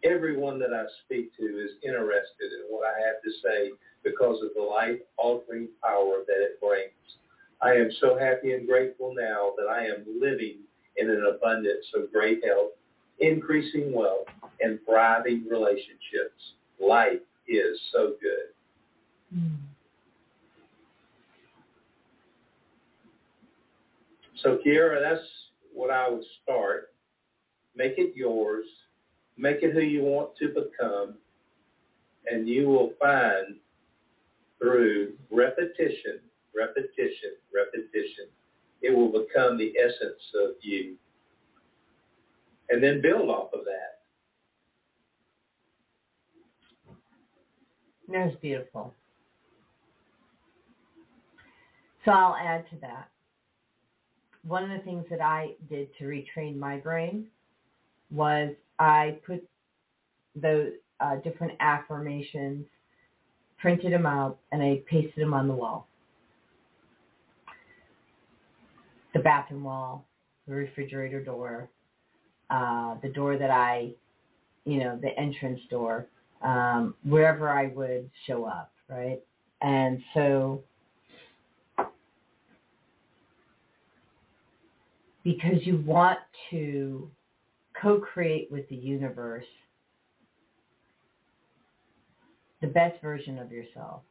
Everyone that I speak to is interested in what I have to say because of the life-altering power that it brings. I am so happy and grateful now that I am living in an abundance of great health, increasing wealth, and thriving relationships. Life is so good.
Mm.
So, Kiara, that's what I would start. Make it yours. Make it who you want to become. And you will find through repetition, it will become the essence of you. And then build off of that.
That's beautiful. So I'll add to that. One of the things that I did to retrain my brain was I put those different affirmations, printed them out, and I pasted them on the wall. The bathroom wall, the refrigerator door, the door that the entrance door, wherever I would show up, right? And so, because you want to co-create with the universe the best version of yourself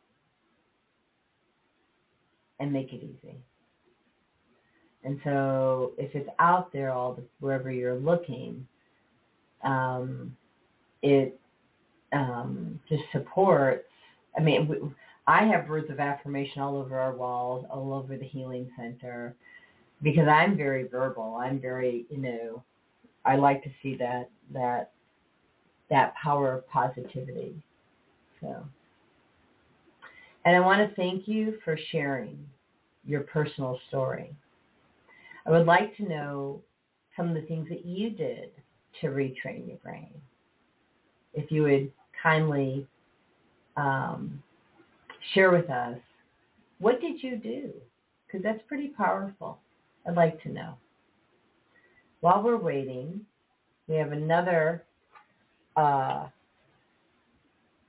and make it easy. And so if it's out there wherever you're looking, it just supports. I mean, I have words of affirmation all over our walls, all over the healing center, because I'm very verbal. I'm very, I like to see that power of positivity. So, and I want to thank you for sharing your personal story. I would like to know some of the things that you did to retrain your brain. If you would kindly share with us, what did you do? Because that's pretty powerful. I'd like to know. While we're waiting, we have another, let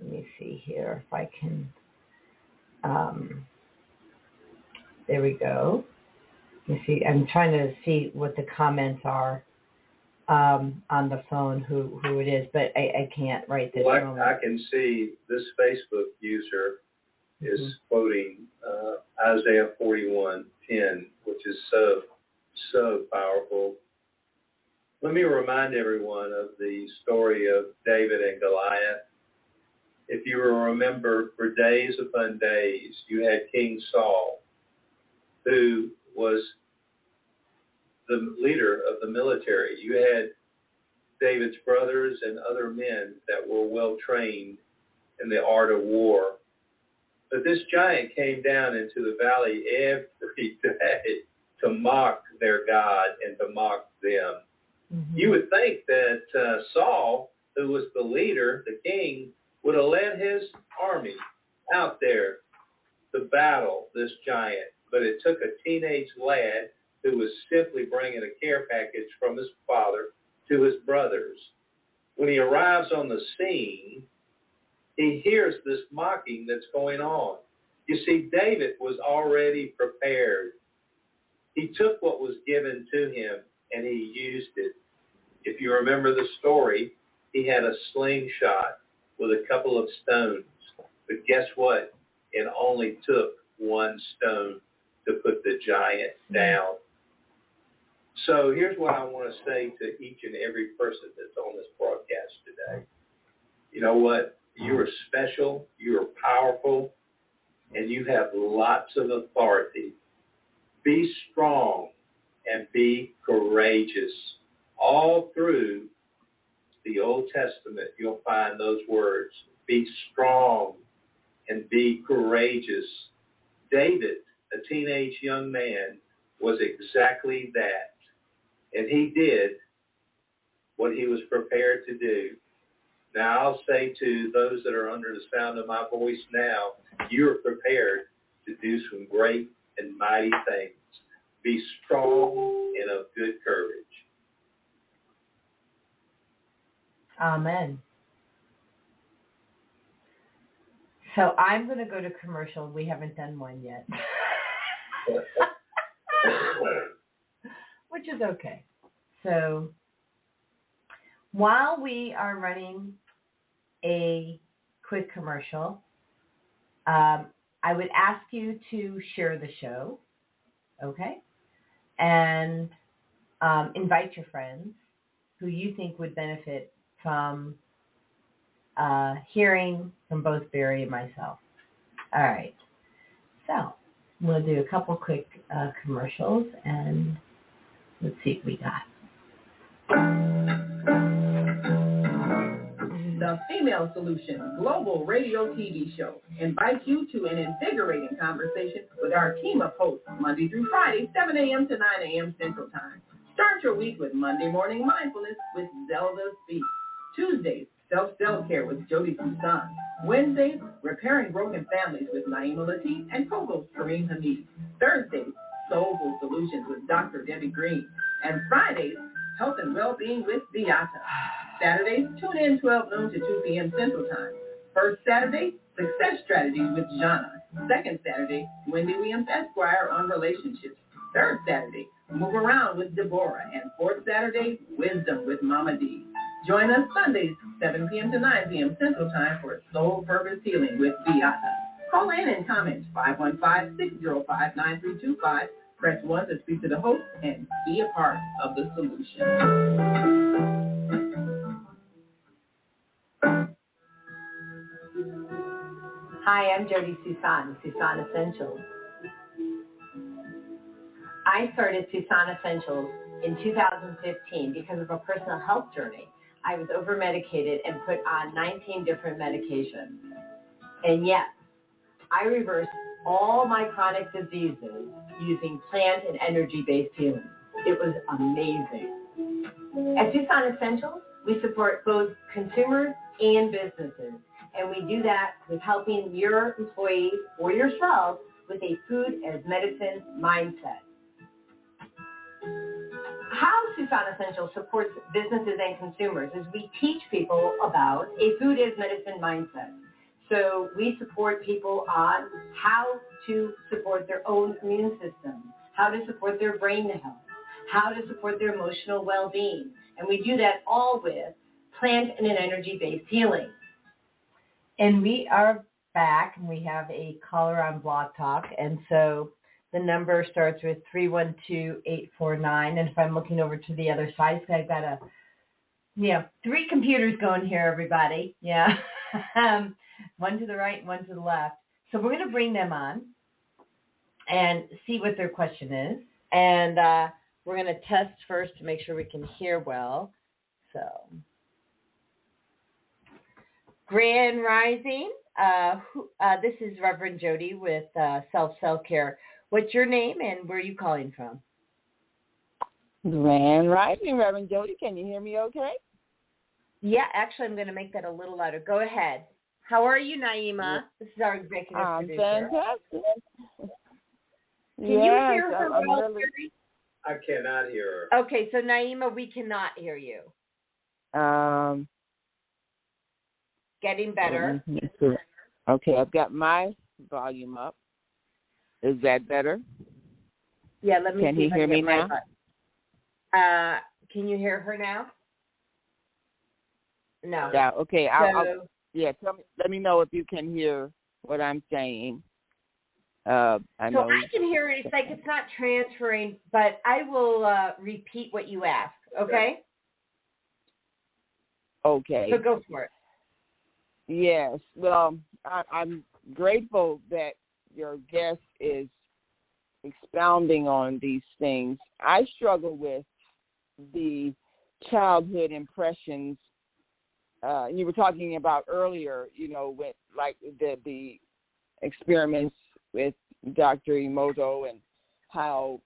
me see here if I can, there we go. You see, I'm trying to see what the comments are on the phone, who it is, but I can't right this moment.
I can see this Facebook user is quoting Isaiah 41:10, which is so powerful. Let me remind everyone of the story of David and Goliath. If you will remember, for days upon days, you had King Saul, who was the leader of the military. You had David's brothers and other men that were well trained in the art of war. But this giant came down into the valley every day to mock their God and to mock them. Mm-hmm. You would think that Saul, who was the leader, the king, would have led his army out there to battle this giant. But it took a teenage lad who was simply bringing a care package from his father to his brothers. When he arrives on the scene, he hears this mocking that's going on. You see, David was already prepared. He took what was given to him and he used it. If you remember the story, he had a slingshot with a couple of stones. But guess what? It only took one stone to put the giant down. So here's what I want to say to each and every person that's on this broadcast today. You know what? You are special, you are powerful, and you have lots of authority. Be strong and be courageous. All through the Old Testament, you'll find those words. Be strong and be courageous. David, a teenage young man, was exactly that. And he did what he was prepared to do. Now, I'll say to those that are under the sound of my voice now, you are prepared to do some great and mighty things. Be strong and of good courage.
Amen. So I'm going to go to commercial. We haven't done one yet. Which is okay. So while we are running a quick commercial, I would ask you to share the show, okay? And invite your friends who you think would benefit from hearing from both Barry and myself. All right. So we'll do a couple quick commercials, and let's see what we got.
The Female Solution Global Radio TV Show invites you to an invigorating conversation with our team of hosts Monday through Friday, 7 a.m. to 9 a.m. Central Time. Start your week with Monday Morning Mindfulness with Zelda Speaks. Tuesdays, Self-Care with Jody Susan. Wednesdays, Repairing Broken Families with Naima Latif and co-host Kareem Hamid. Thursdays, Soulful Solutions with Dr. Debbie Green. And Fridays, Health and Well-Being with Beata. Saturdays, tune in 12 noon to 2 p.m. Central Time. First Saturday, Success Strategies with Jana. Second Saturday, Wendy Williams Esquire on relationships. Third Saturday, Move Around with Deborah. And fourth Saturday, Wisdom with Mama D. Join us Sundays, 7 p.m. to 9 p.m. Central Time for Soul Purpose Healing with Beata. Call in and comment 515-605-9325. Press 1 to speak to the host and be a part of the solution.
Hi, I'm Jody Susan, Susan Essentials. I started Susan Essentials in 2015 because of a personal health journey. I was over-medicated and put on 19 different medications. And yet, I reversed all my chronic diseases using plant and energy-based healing. It was amazing. At Tucson Essentials, we support both consumers and businesses, and we do that with helping your employees or yourself with a food as medicine mindset. How Tucson Essentials supports businesses and consumers is we teach people about a food as medicine mindset. So we support people on how to support their own immune system, how to support their brain health, how to support their emotional well-being. And we do that all with plant and an energy-based healing. And we are back, and we have a caller on Blog Talk. And so the number starts with 312-849. And if I'm looking over to the other side, so I've got three computers going here, everybody. Yeah. One to the right, one to the left. So we're going to bring them on and see what their question is. And we're going to test first to make sure we can hear well. So, Grand Rising. This is Reverend Jody with Self-Care. What's your name and where are you calling from?
Grand Rising, Reverend Jody. Can you hear me okay?
Yeah, actually, I'm going to make that a little louder. Go ahead. How are you, Naima? This is our executive producer.
Fantastic.
Can you hear her well,
I cannot hear her.
Okay, so Naima, we cannot hear you. getting better.
Okay, I've got my volume up. Is that better?
Yeah, let me
Can
see.
he hear me now?
Can you hear her now? No.
Yeah, okay. Let me know if you can hear what I'm saying. I
can hear it. It's like it's not transferring, but I will repeat what you asked, okay?
Okay.
So go for it.
Yes. Well, I'm grateful that your guest is expounding on these things. I struggle with the childhood impressions you were talking about earlier, with like the experiments with Dr. Emoto and how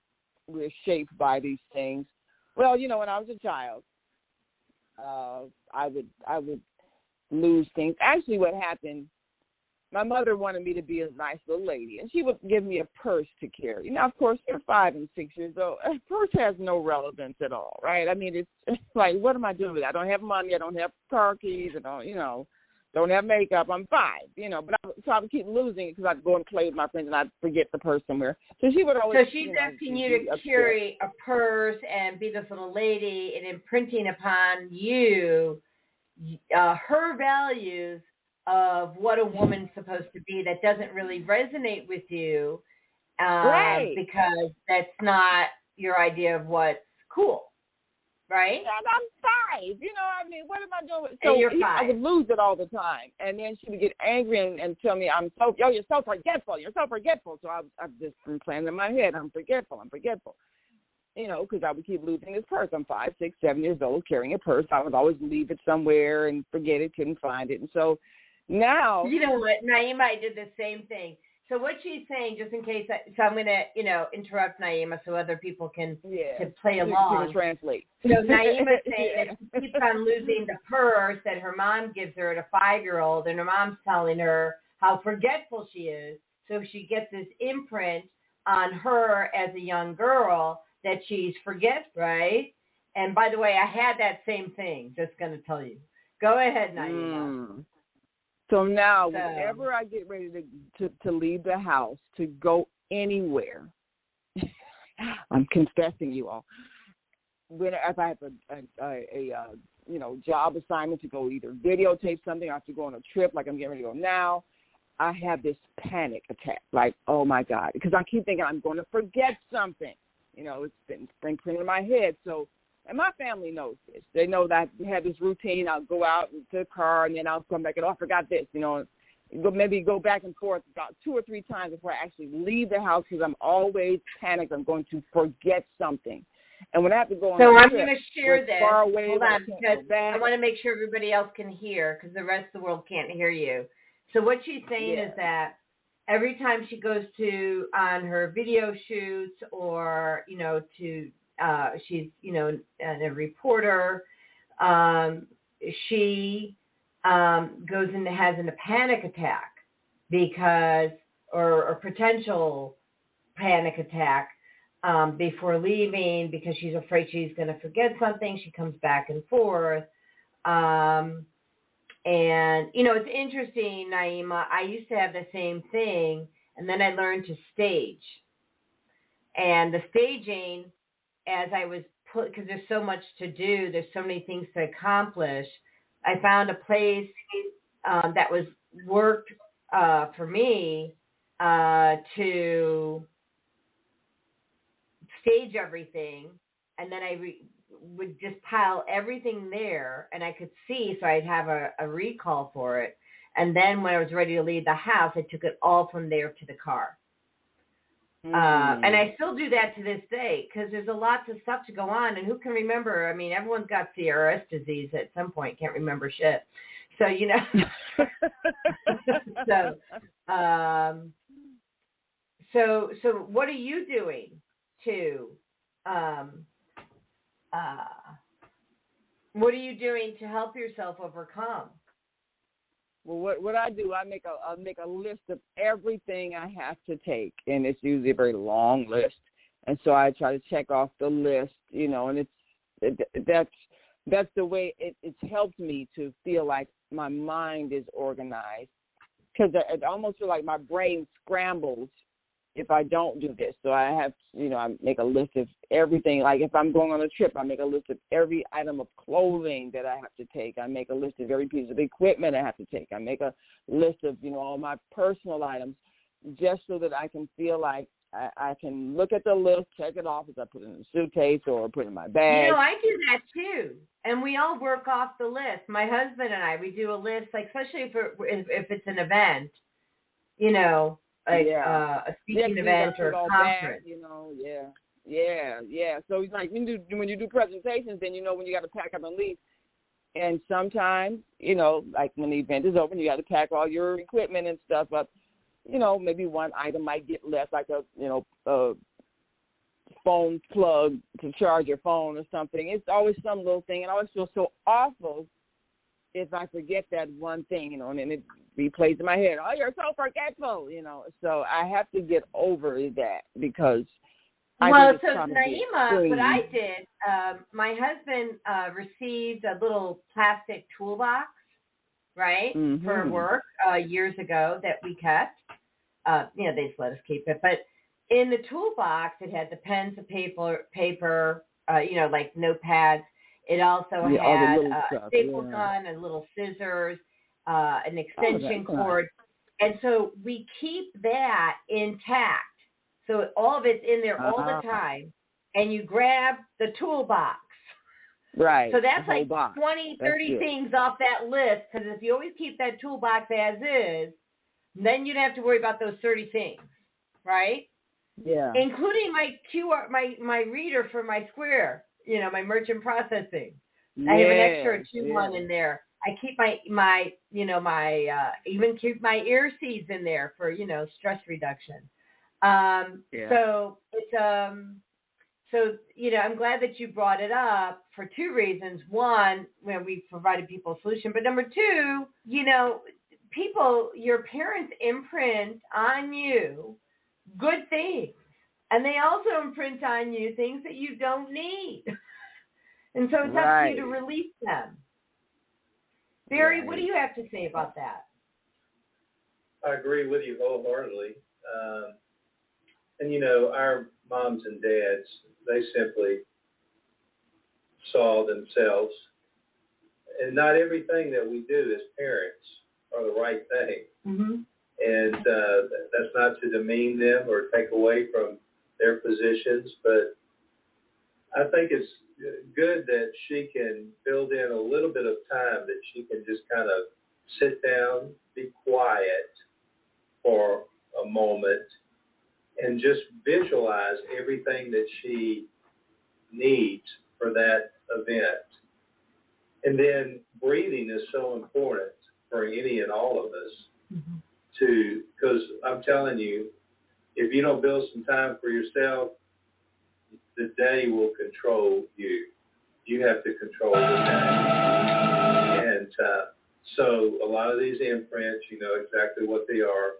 we're shaped by these things. Well, when I was a child, I would lose things. Actually, what happened, my mother wanted me to be a nice little lady, and she would give me a purse to carry. Now, of course, they're 5 and 6 years old. A purse has no relevance at all, right? I mean, it's like, what am I doing with it? I don't have money. I don't have car keys. I don't have makeup. I'm 5, But I would keep losing it because I'd go and play with my friends, and I'd forget the purse somewhere. So she would always.
So she's asking you to carry a purse and be this little lady, and imprinting upon you her values of what a woman's supposed to be that doesn't really resonate with you,
right?
Because that's not your idea of what's cool, right?
And I'm 5, what am I doing?
So you're 5.
I would lose it all the time, and then she would get angry and tell me, you're so forgetful. You're so forgetful. So I've just been playing in my head, I'm forgetful. Because I would keep losing this purse. I'm 5, 6, 7 years old carrying a purse. I would always leave it somewhere and forget it, couldn't find it. And so now.
You know what, Naima, I did the same thing. So what she's saying, just in case, so I'm going to, interrupt Naima so other people can play along.
To translate.
So Naima's saying that she keeps on losing the purse that her mom gives her at a 5-year-old, and her mom's telling her how forgetful she is. So she gets this imprint on her as a young girl that she's forgetful, right? And by the way, I had that same thing, just going to tell you. Go ahead, Naima.
So now, whenever I get ready to leave the house, to go anywhere, I'm confessing, you all. If I have a job assignment to go either videotape something, I have to go on a trip like I'm getting ready to go now, I have this panic attack, like, oh my God, because I keep thinking I'm going to forget something. It's been imprinted in my head. So. And my family knows this. They know that I have this routine. I'll go out to the car, and then I'll come back and, I forgot this, maybe go back and forth about 2 or 3 times before I actually leave the house because I'm always panicked. I'm going to forget something. And when I have to go on
I'm
going
to share this.
Far away,
hold on, because I want to make sure everybody else can hear because the rest of the world can't hear you. So what she's saying is that every time she goes on her video shoots or, she's, a reporter. She goes into has a panic attack or potential panic attack before leaving because she's afraid she's going to forget something. She comes back and forth. And, it's interesting, Naima. I used to have the same thing, and then I learned to stage. And the staging, as I was because there's so much to do, there's so many things to accomplish, I found a place that was worked for me to stage everything, and then I would just pile everything there, and I could see, so I'd have a recall for it. And then when I was ready to leave the house, I took it all from there to the car. And I still do that to this day because there's a lot of stuff to go on, and who can remember? I mean, everyone's got CRS disease at some point, can't remember shit. So, so what are you doing to, what are you doing to help yourself overcome?
Well, what I do, I'll make a list of everything I have to take, and it's usually a very long list. And so I try to check off the list, and that's that's the way it's helped me to feel like my mind is organized, because it almost feels like my brain scrambles if I don't do this. So I have, I make a list of everything. Like if I'm going on a trip, I make a list of every item of clothing that I have to take. I make a list of every piece of equipment I have to take. I make a list of, all my personal items, just so that I can feel like I can look at the list, check it off as I put it in a suitcase or put it in my bag.
I do that too. And we all work off the list. My husband and I, we do a list, like especially if it's an event, a speaking event or a conference.
Yeah. So it's like when you do presentations, then when you got to pack up and leave. And sometimes, like when the event is open, you got to pack all your equipment and stuff up. Maybe one item might get left, like a phone plug to charge your phone or something. It's always some little thing, and I always feel so awful if I forget that one thing, and it replays in my head. Oh, you're so forgetful, So I have to get over that because.
Naima, what I did, my husband received a little plastic toolbox, right, for work years ago that we kept. They just let us keep it. But in the toolbox, it had the pens, the paper, like notepads. It also had a staple gun, a little scissors, an extension cord. And so we keep that intact. So all of it's in there all the time. And you grab the toolbox.
Right.
So that's like 20, 30 things off that list. Because if you always keep that toolbox as is, then you don't have to worry about those 30 things, right?
Yeah.
Including my QR, my reader for my Square, my merchant processing. I have an extra 2-1 in there. I keep my even keep my ear seeds in there for, stress reduction. So it's, I'm glad that you brought it up for 2 reasons. One, when we provided people a solution, but number 2, people, your parents imprint on you good things, and they also imprint on you things that you don't need. And so it's up to you to release them. Barry, what do you have to say about that?
I agree with you wholeheartedly. And our moms and dads, they simply saw themselves, and not everything that we do as parents are the right thing.
Mm-hmm.
And that's not to demean them or take away from their positions, but I think it's good that she can build in a little bit of time that she can just kind of sit down, be quiet for a moment, and just visualize everything that she needs for that event. And then breathing is so important for any and all of us, because I'm telling you, if you don't build some time for yourself, the day will control you. You have to control the day. And so a lot of these imprints, you know exactly what they are.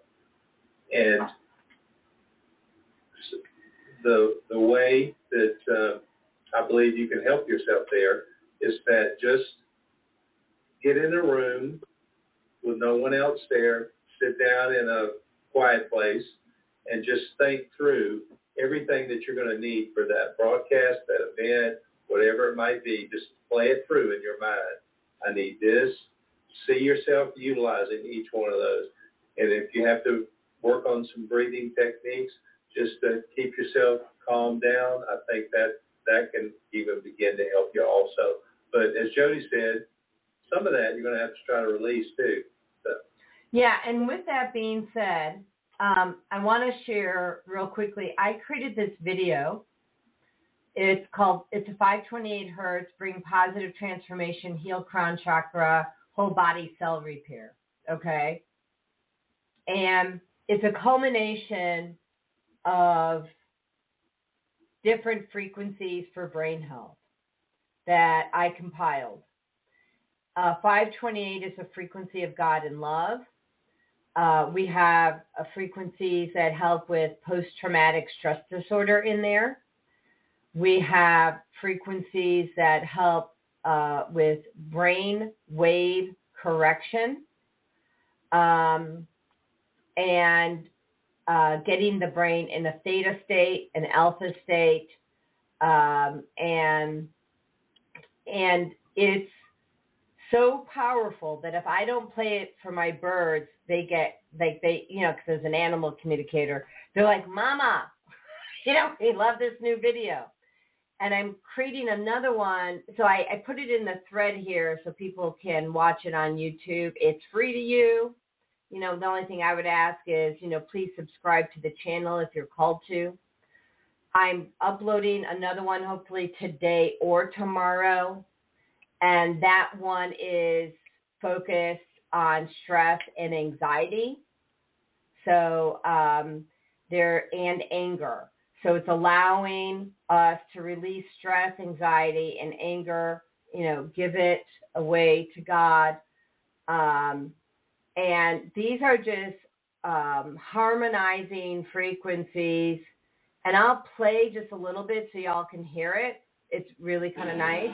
And the way that I believe you can help yourself there is that just get in a room with no one else there, sit down in a quiet place, and just think through everything that you're going to need for that broadcast, that event, whatever it might be. Just play it through in your mind. I need this. See yourself utilizing each one of those. And if you have to work on some breathing techniques, just to keep yourself calmed down, I think that can even begin to help you also. But as Jody said, some of that you're going to have to try to release too. So.
Yeah, and with that being said, I want to share real quickly. I created this video. It's a 528 hertz, bring positive transformation, heal crown chakra, whole body cell repair. Okay? And it's a culmination of different frequencies for brain health that I compiled. 528 is a frequency of God and love. We have frequencies that help with post-traumatic stress disorder in there. We have frequencies that help with brain wave correction, and getting the brain in a theta state, an alpha state, and it's so powerful that if I don't play it for my birds, they get like because as an animal communicator, they're like, "Mama, we love this new video." And I'm creating another one. So I put it in the thread here so people can watch it on YouTube. It's free to you. The only thing I would ask is, please subscribe to the channel if you're called to. I'm uploading another one hopefully today or tomorrow. And that one is focused on stress and anxiety. So and anger. So it's allowing us to release stress, anxiety, and anger, give it away to God. And these are just harmonizing frequencies. And I'll play just a little bit so y'all can hear it. It's really kind of nice.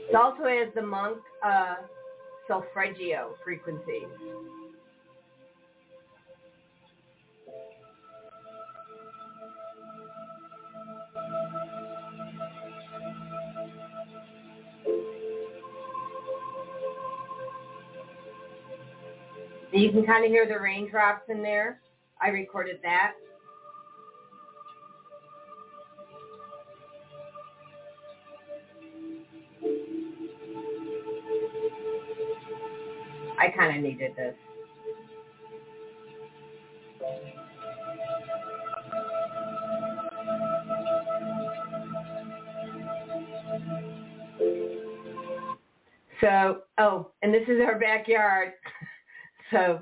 It also has the monk solfeggio frequencies. You can kind of hear the raindrops in there. I recorded that. I kind of needed this. So, and this is our backyard. So,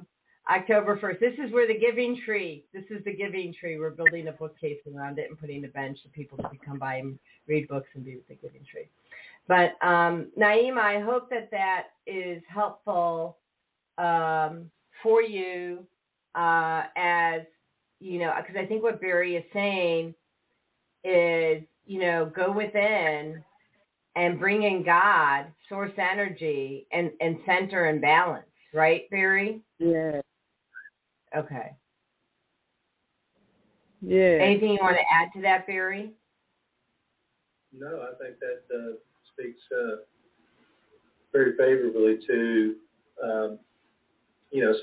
October 1st. This is where the giving tree. This is the giving tree. We're building a bookcase around it and putting a bench so people can come by and read books and be with the giving tree. But, Naima, I hope that is helpful for you as, because I think what Barry is saying is, go within and bring in God, source energy, and center and balance. Right, Barry?
Yeah.
Okay.
Yeah.
Anything you want to add to that, Barry?
No, I think that speaks very favorably to,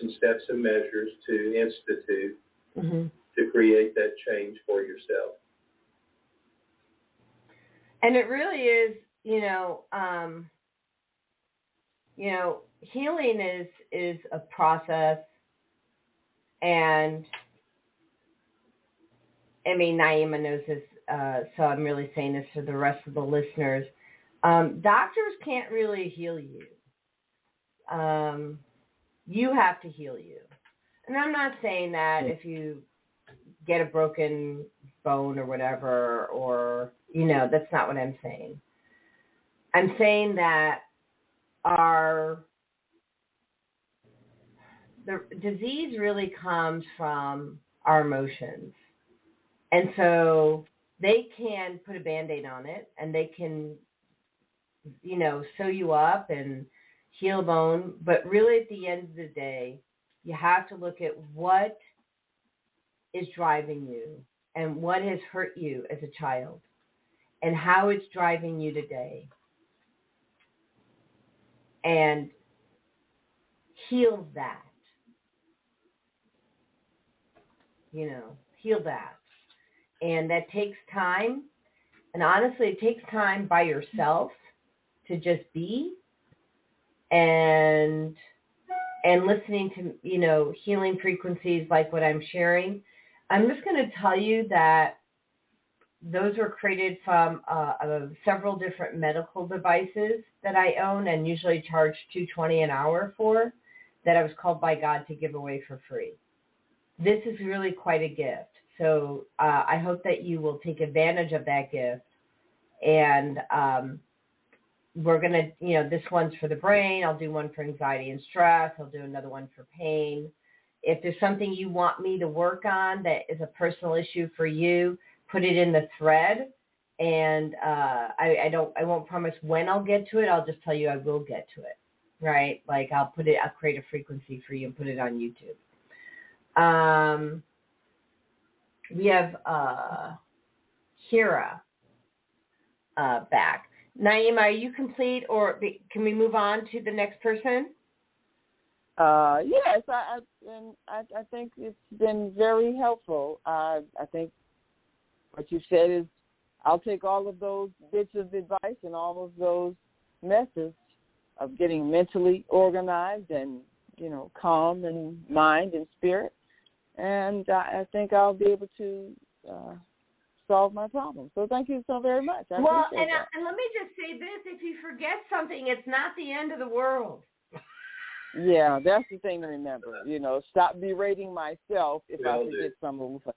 some steps and measures to institute to create that change for yourself.
And it really is, healing is a process, and Naima knows this, so I'm really saying this for the rest of the listeners. Doctors can't really heal you. You have to heal you. And I'm not saying that if you get a broken bone or whatever, or, that's not what I'm saying. I'm saying that the disease really comes from our emotions. And so they can put a Band-Aid on it, and they can, sew you up and heal bone. But really at the end of the day, you have to look at what is driving you and what has hurt you as a child and how it's driving you today. And heal that. Heal that. And that takes time. And honestly, it takes time by yourself to just be and listening to, healing frequencies like what I'm sharing. I'm just going to tell you that those were created from several different medical devices that I own and usually charge $220 an hour for, that I was called by God to give away for free. This is really quite a gift. So I hope that you will take advantage of that gift. And we're going to, this one's for the brain. I'll do one for anxiety and stress. I'll do another one for pain. If there's something you want me to work on that is a personal issue for you, put it in the thread. And I won't promise when I'll get to it. I'll just tell you I will get to it, right? Like I'll create a frequency for you and put it on YouTube. We have Kira back. Naima, are you complete, or can we move on to the next person?
Yes, I think it's been very helpful. I think what you said is, I'll take all of those bits of advice and all of those methods of getting mentally organized and, calm in mind and spirit. And I think I'll be able to solve my problem. So thank you so very much. I appreciate that.
And let me just say this. If you forget something, it's not the end of the world.
Yeah, that's the thing to remember. Stop berating myself if I forget some of them.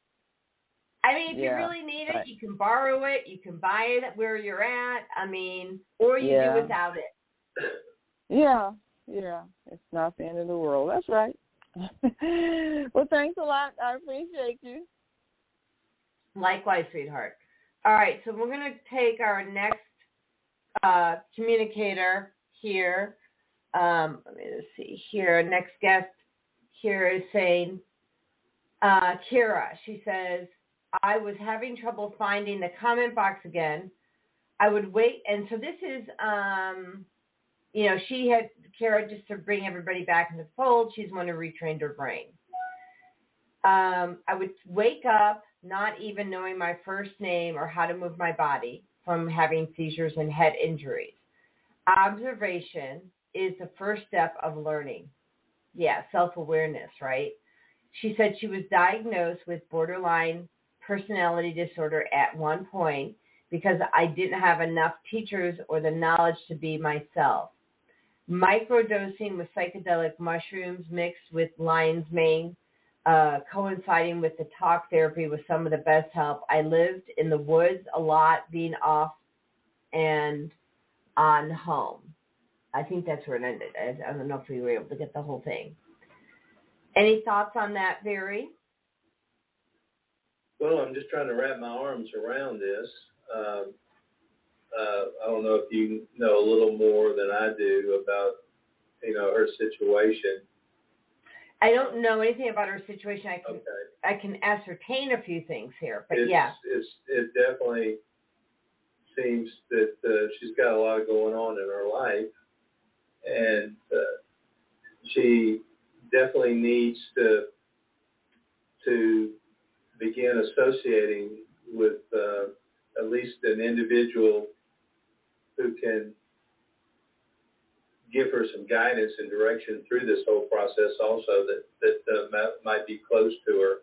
I mean, if you really need it, you can borrow it. You can buy it where you're at. I mean, or you do without it.
Yeah. It's not the end of the world. That's right. Well, thanks a lot. I appreciate you.
Likewise, sweetheart. All right, so we're going to take our next communicator here. Let me just see here. Next guest here is saying, Kira. She says, I was having trouble finding the comment box again. I would wait. And so this is, she had, Kara, just to bring everybody back into the fold, she's one who retrained her brain. I would wake up not even knowing my first name or how to move my body from having seizures and head injuries. Observation is the first step of learning. Yeah, self-awareness, right? She said she was diagnosed with borderline personality disorder at one point because I didn't have enough teachers or the knowledge to be myself. Microdosing with psychedelic mushrooms mixed with lion's mane, coinciding with the talk therapy was some of the best help. I lived in the woods a lot, being off and on home. I think that's where it ended. I don't know if we were able to get the whole thing. Any thoughts on that, Barry?
Well, I'm just trying to wrap my arms around this. I don't know if you know a little more than I do about, her situation.
I don't know anything about her situation. I can ascertain a few things here, but
it definitely seems that she's got a lot going on in her life, and she definitely needs to begin associating with at least an individual who can give her some guidance and direction through this whole process also that might be close to her.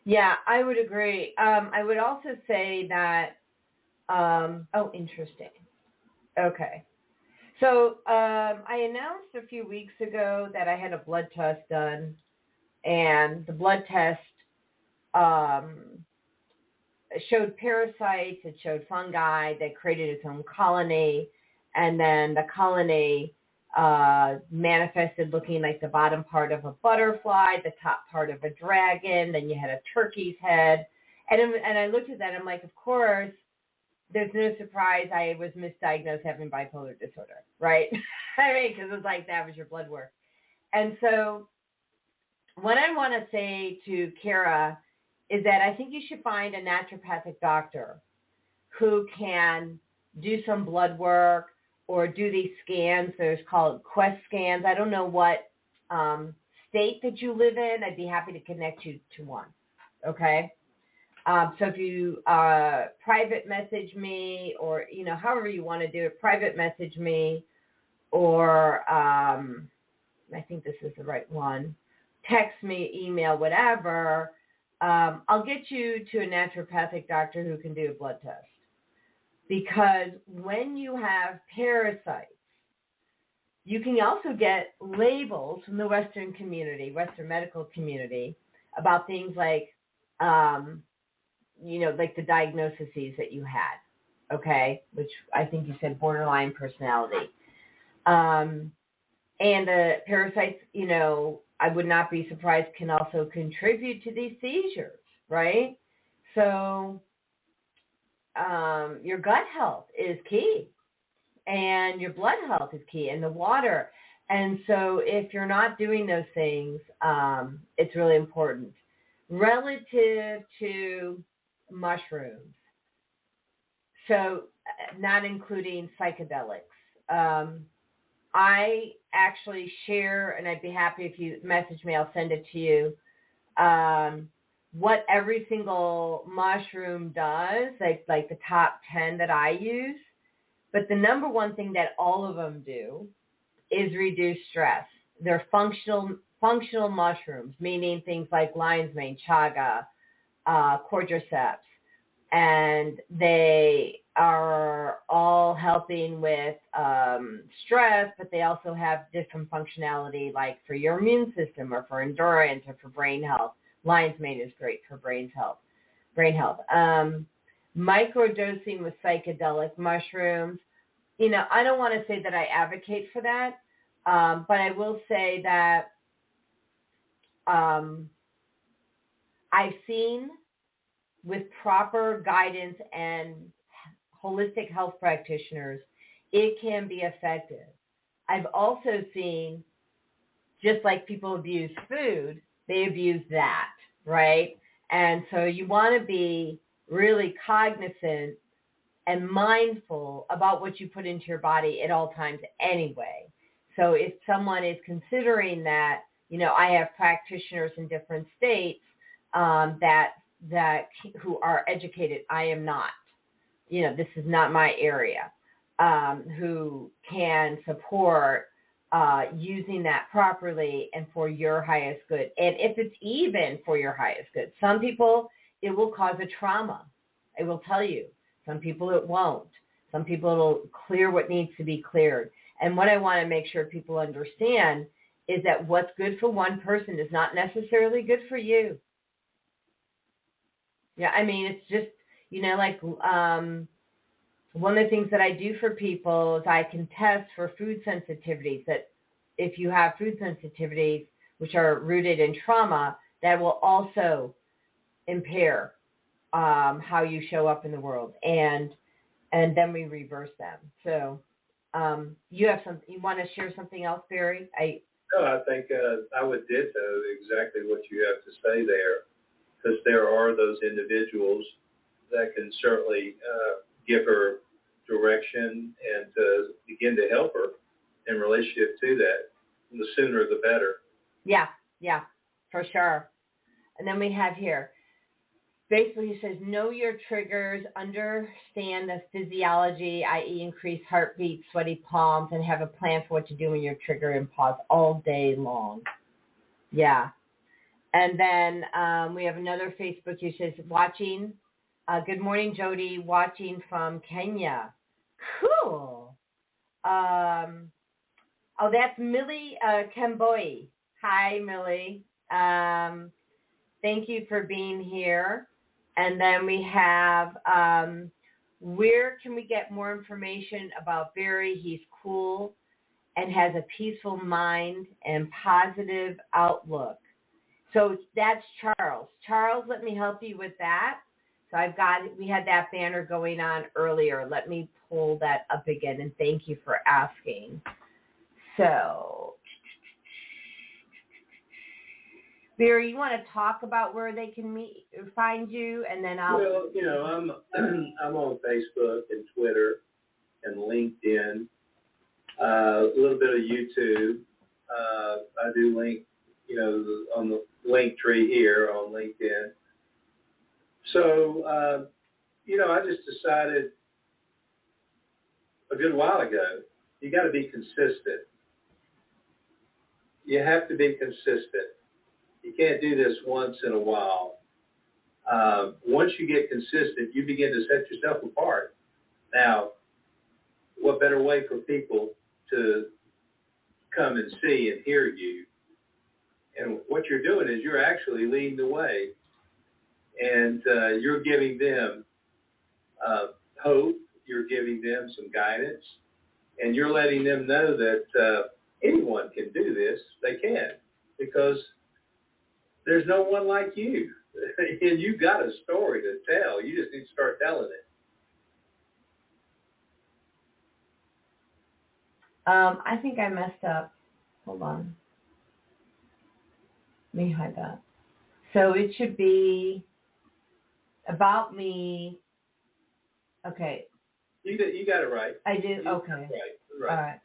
Yeah, I would agree. I would also say that, interesting. Okay. So I announced a few weeks ago that I had a blood test done, and the blood test showed parasites, it showed fungi that created its own colony, and then the colony manifested looking like the bottom part of a butterfly, the top part of a dragon, then you had a turkey's head. And I looked at that, I'm like, of course, there's no surprise I was misdiagnosed having bipolar disorder, right? I mean, because it's like that was your blood work. And so what I want to say to Kara is that I think you should find a naturopathic doctor who can do some blood work or do these scans. There's called Quest scans. I don't know what state that you live in. I'd be happy to connect you to one, okay? So if you private message me or, however you want to do it, private message me or I think this is the right one, text me, email, whatever, I'll get you to a naturopathic doctor who can do a blood test. Because when you have parasites, you can also get labels from the Western community, Western medical community, about things like, like the diagnoses that you had, okay, which I think you said borderline personality. And the parasites, I would not be surprised, can also contribute to these seizures, right? So your gut health is key, and your blood health is key, and the water. And so if you're not doing those things, it's really important. Relative to mushrooms, so not including psychedelics, I actually share, and I'd be happy if you message me, I'll send it to you, what every single mushroom does, like the top 10 that I use. But the number one thing that all of them do is reduce stress. They're functional mushrooms, meaning things like lion's mane, chaga, cordyceps, and they are all helping with stress, but they also have different functionality, like for your immune system or for endurance or for brain health. Lion's mane is great for brain health. Microdosing with psychedelic mushrooms. You know, I don't want to say that I advocate for that, but I will say that I've seen with proper guidance and holistic health practitioners, it can be effective. I've also seen, just like people abuse food, they abuse that, right? And so you want to be really cognizant and mindful about what you put into your body at all times anyway. So if someone is considering that, you know, I have practitioners in different states that who are educated. I am not. You know, this is not my area. Who can support using that properly and for your highest good. And if it's even for your highest good, some people it will cause a trauma. I will tell you. Some people it won't. Some people it'll clear what needs to be cleared. And what I want to make sure people understand is that what's good for one person is not necessarily good for you. Yeah, I mean, it's just, you know, like one of the things that I do for people is I can test for food sensitivities, that if you have food sensitivities, which are rooted in trauma, that will also impair how you show up in the world. And then we reverse them. So you want to share something else, Barry?
No, I think I would ditto exactly what you have to say there, because there are those individuals that can certainly give her direction and begin to help her in relationship to that. And the sooner the better. Yeah, for sure. And then we have here, basically he says, know your triggers, understand the physiology, i.e. increased heartbeat, sweaty palms, and have a plan for what to do when you're triggered and pause all day long. Yeah. And then we have another Facebook who says, watching, good morning, Jody, watching from Kenya. Cool. Oh, that's Millie Kemboi. Hi, Millie. Thank you for being here. And then we have, where can we get more information about Barry? He's cool and has a peaceful mind and positive outlook. So that's Charles. Charles, let me help you with that. So we had that banner going on earlier. Let me pull that up again, and thank you for asking. So, Barry, you want to talk about where they can find you, and then I'll. Well, you know, I'm on Facebook and Twitter and LinkedIn, a little bit of YouTube. I do link, you know, on the link tree here on LinkedIn. So, you know, I just decided a good while ago, you got to be consistent. You have to be consistent. You can't do this once in a while. Once you get consistent, you begin to set yourself apart. Now, what better way for people to come and see and hear you? And what you're doing is you're actually leading the way. And you're giving them hope, you're giving them some guidance, and you're letting them know that anyone can do this. They can. because there's no one like you. And you've got a story to tell. You just need to start telling it.
I think I messed up. Hold on. Let me hide that. So it should be about me. Okay.
You got it right.
I did. Okay.
Right.
All right.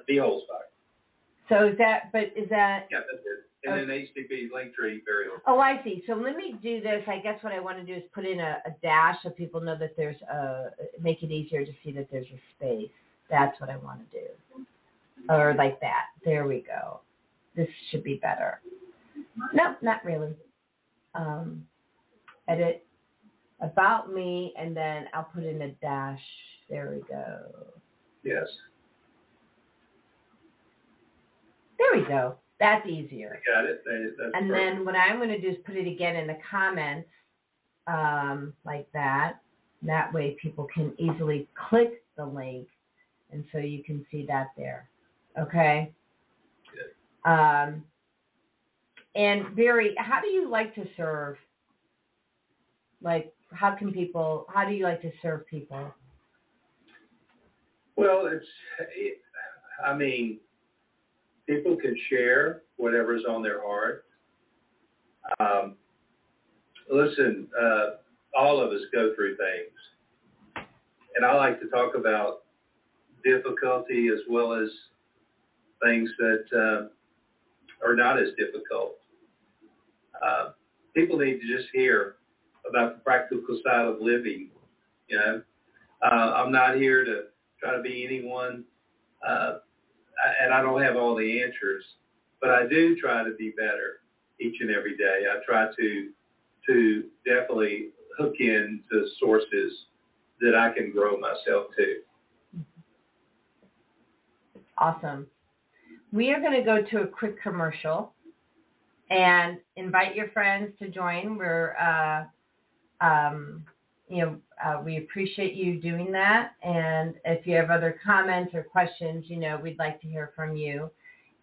The Holzbach.
So is that?
Yeah, that's it. And then HTTP Linktree burial.
Oh, I see. So let me do this. I guess what I want to do is put in a dash so people know that there's make it easier to see that there's a space. That's what I want to do. Or like that. There we go. This should be better. No, not really. Edit about me, and then I'll put in a dash. There we go.
Yes.
There we go. That's easier.
I got it. That's
and
perfect.
then what I'm going to do is put it again in the comments like that. That way people can easily click the link, and so you can see that there. Okay?
Good.
And Barry, how do you like to serve? Like, how do you like to serve people?
Well, people can share whatever's on their heart. Listen, all of us go through things. And I like to talk about difficulty as well as things that are not as difficult. People need to just hear about the practical side of living. You know, I'm not here to try to be anyone, and I don't have all the answers, but I do try to be better each and every day. I try to definitely hook into sources that I can grow myself to.
Awesome. We are going to go to a quick commercial and invite your friends to join. We appreciate you doing that. And if you have other comments or questions, we'd like to hear from you.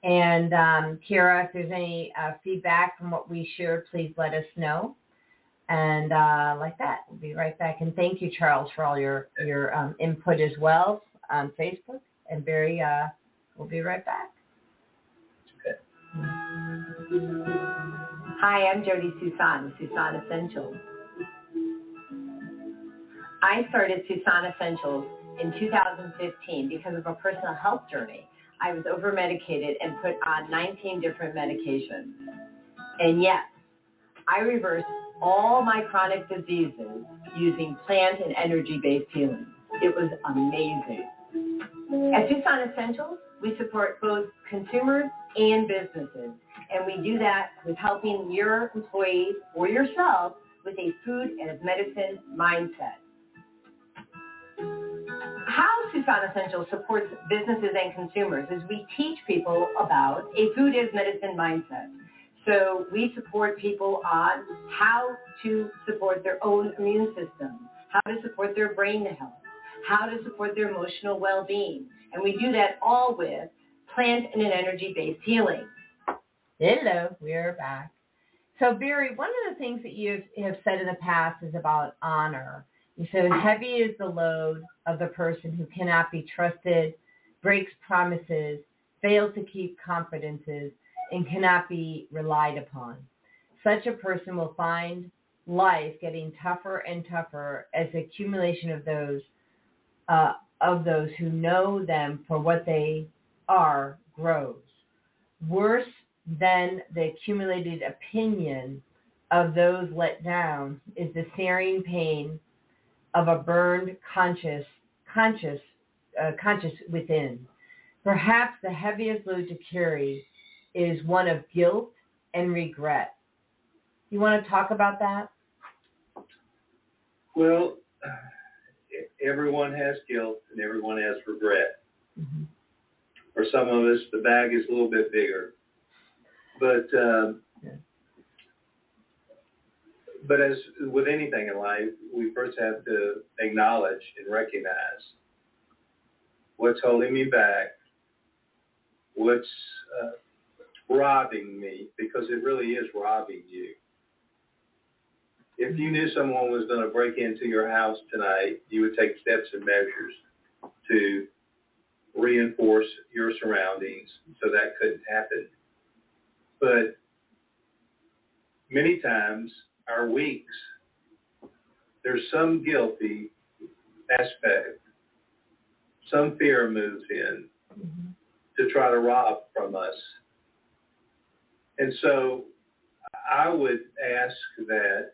And Kira, if there's any feedback from what we shared, please let us know. And like that, we'll be right back. And thank you, Charles, for all your input as well on Facebook. And Barry, we'll be right back.
Okay.
Hi, I'm Jody Susan with Susan Essentials. I started Susan Essentials in 2015 because of a personal health journey. I was over-medicated and put on 19 different medications. And yes, I reversed all my chronic diseases using plant and energy-based healing. It was amazing. At Tucson Essentials, we support both consumers and businesses, and we do that with helping your employees or yourself with a food as medicine mindset. How Tucson Essentials supports businesses and consumers is we teach people about a food as medicine mindset. So we support people on how to support their own immune system, how to support their brain health, how to support their emotional well-being. And we do that all with plant and an energy-based healing. Hello, we're back. So Barry, one of the things that you have said in the past is about honor. You said heavy is the load of the person who cannot be trusted, breaks promises, fails to keep confidences, and cannot be relied upon. Such a person will find life getting tougher and tougher as the accumulation of those who know them for what they are grows. Worse than the accumulated opinion of those let down is the searing pain of a burned conscious within. Perhaps the heaviest load to carry is one of guilt and regret. You want to talk about that?
Well, everyone has guilt and everyone has regret.
Mm-hmm.
For some of us, the bag is a little bit bigger. But as with anything in life, we first have to acknowledge and recognize what's holding me back, what's robbing me, because it really is robbing you. If you knew someone was going to break into your house tonight, you would take steps and measures to reinforce your surroundings so that couldn't happen. But many times, our weeks, there's some guilty aspect, some fear moves in to try to rob from us. And so I would ask that